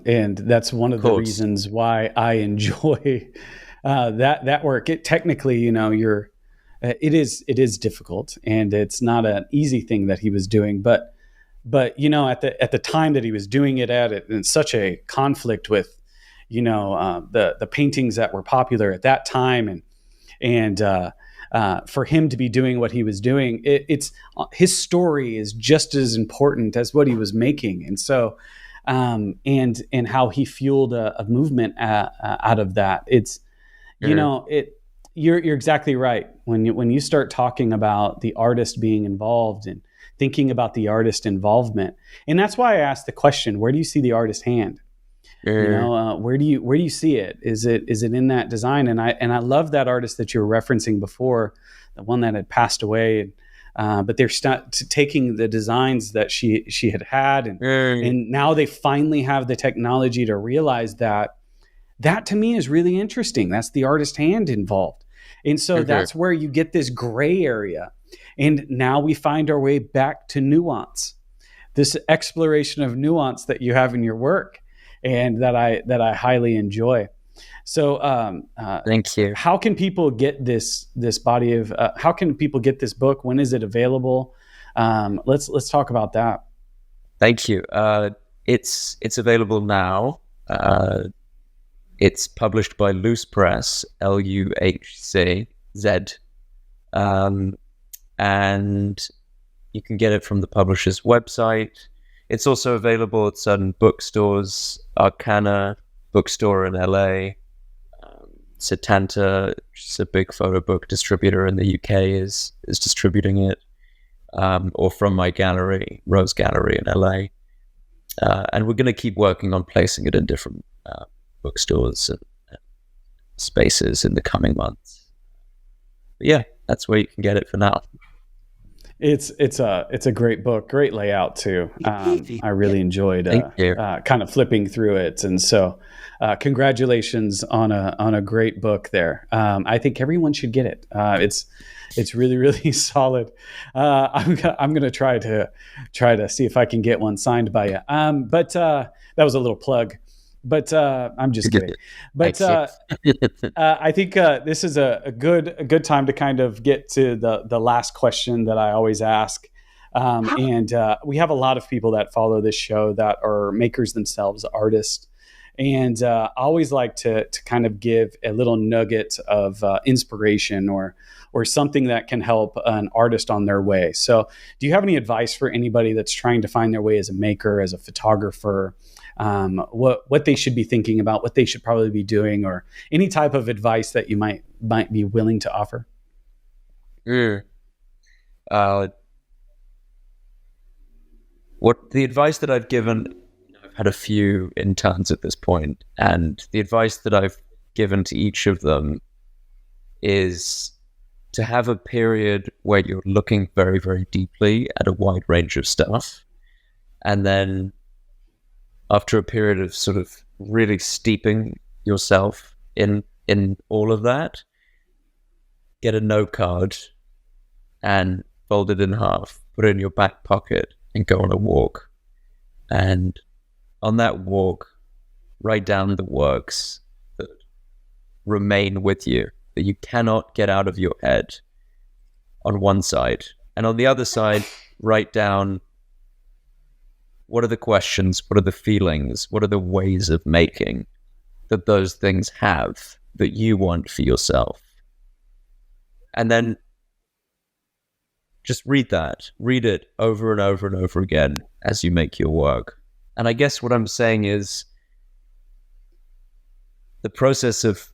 and that's one of the reasons why I enjoy that work. It technically, it is difficult, and it's not an easy thing that he was doing. But at the time that he was doing it in such a conflict with, the paintings that were popular at that time, and for him to be doing what he was doing, it's his story is just as important as what he was making, and so and how he fueled a movement out of that. It's You're exactly right. When you start talking about the artist being involved and thinking about the artist involvement, and that's why I asked the question: where do you see the artist hand? Where do you see it? Is it in that design? And I love that artist that you were referencing before, the one that had passed away. But they're taking the designs that she had, and now they finally have the technology to realize that to me is really interesting. That's the artist hand involved. And so that's where you get this gray area. And now we find our way back to nuance. this exploration of nuance that you have in your work, and that I highly enjoy. So, thank you. How can people get this body of? How can people get this book? When is it available? Let's talk about that. Thank you. It's available now. It's published by Luce Press, LUHCZ, and you can get it from the publisher's website. It's also available at certain bookstores, Arcana bookstore in LA, Setanta, which is a big photo book distributor in the UK, is distributing it, or from my gallery, Rose Gallery in LA. And we're going to keep working on placing it in different bookstores and spaces in the coming months. But yeah, that's where you can get it for now. It's a great book, great layout too. I really enjoyed kind of flipping through it, and so congratulations on a great book there. I think everyone should get it. It's really, really solid. I'm gonna try to see if I can get one signed by you. But that was a little plug. But I'm just kidding. But I think this is a good time to kind of get to the last question that I always ask. And we have a lot of people that follow this show that are makers themselves, artists. And I always like to kind of give a little nugget of inspiration or something that can help an artist on their way. So do you have any advice for anybody that's trying to find their way as a maker, as a photographer? What they should be thinking about, what they should probably be doing, or any type of advice that you might be willing to offer? What the advice that I've given, I've had a few interns at this point, and the advice that I've given to each of them is to have a period where you're looking very, very deeply at a wide range of stuff, and then after a period of sort of really steeping yourself in all of that, get a note card and fold it in half, put it in your back pocket, and go on a walk. And on that walk, write down the works that remain with you, that you cannot get out of your head on one side. And on the other side, write down, what are the questions, what are the feelings, what are the ways of making that those things have that you want for yourself? And then just read it over and over and over again as you make your work. And I guess what I'm saying is the process of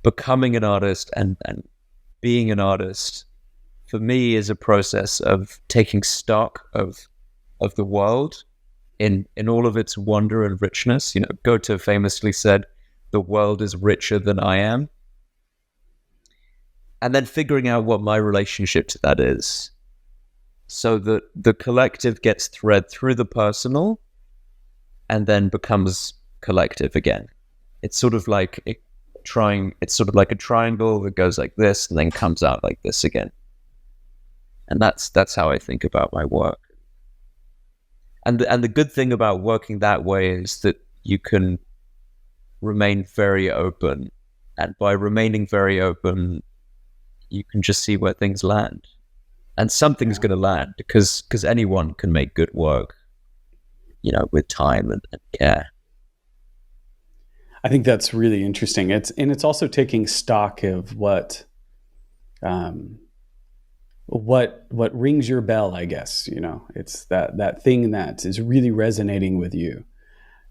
becoming an artist and being an artist, for me, is a process of taking stock of the world in all of its wonder and richness. You know, Goethe famously said, "The world is richer than I am." And then figuring out what my relationship to that is, so that the collective gets thread through the personal and then becomes collective again. It's sort of like a triangle that goes like this and then comes out like this again. And that's how I think about my work. And the good thing about working that way is that you can remain very open. And by remaining very open, you can just see where things land. And something's going to land because anyone can make good work, you know, with time and care. I think that's really interesting. It's also taking stock of what rings your bell, I guess. You know, it's that thing that is really resonating with you,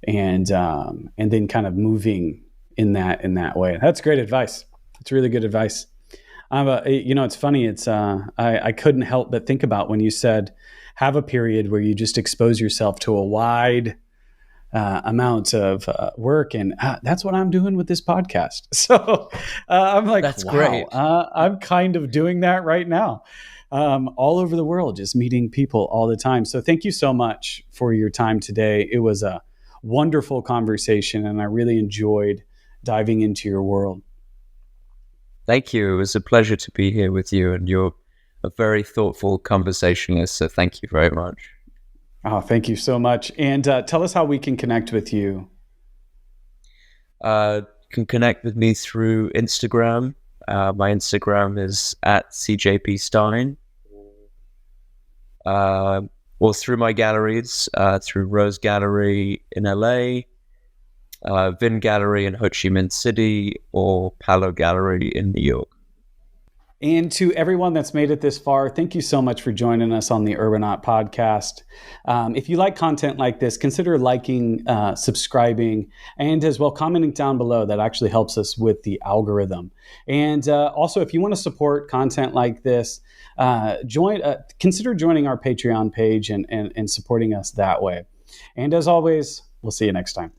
and then kind of moving in that way. That's great advice. It's really good advice. It's funny. I couldn't help but think about when you said have a period where you just expose yourself to a wide amount of work, and that's what I'm doing with this podcast. So I'm like, that's wow, great. I'm kind of doing that right now, all over the world, just meeting people all the time. So thank you so much for your time today. It was a wonderful conversation, and I really enjoyed diving into your world. Thank you. It was a pleasure to be here with you, and you're a very thoughtful conversationalist. So thank you very much. Oh, thank you so much. And tell us how we can connect with you. Can connect with me through Instagram. My Instagram is at CJPStein. Or through my galleries, through Rose Gallery in LA, Vin Gallery in Ho Chi Minh City, or PALO Gallery in New York. And to everyone that's made it this far, thank you so much for joining us on the Urbanaut Podcast. If you like content like this, consider liking, subscribing, and as well commenting down below. That actually helps us with the algorithm. And also, if you want to support content like this, consider joining our Patreon page and supporting us that way. And as always, we'll see you next time.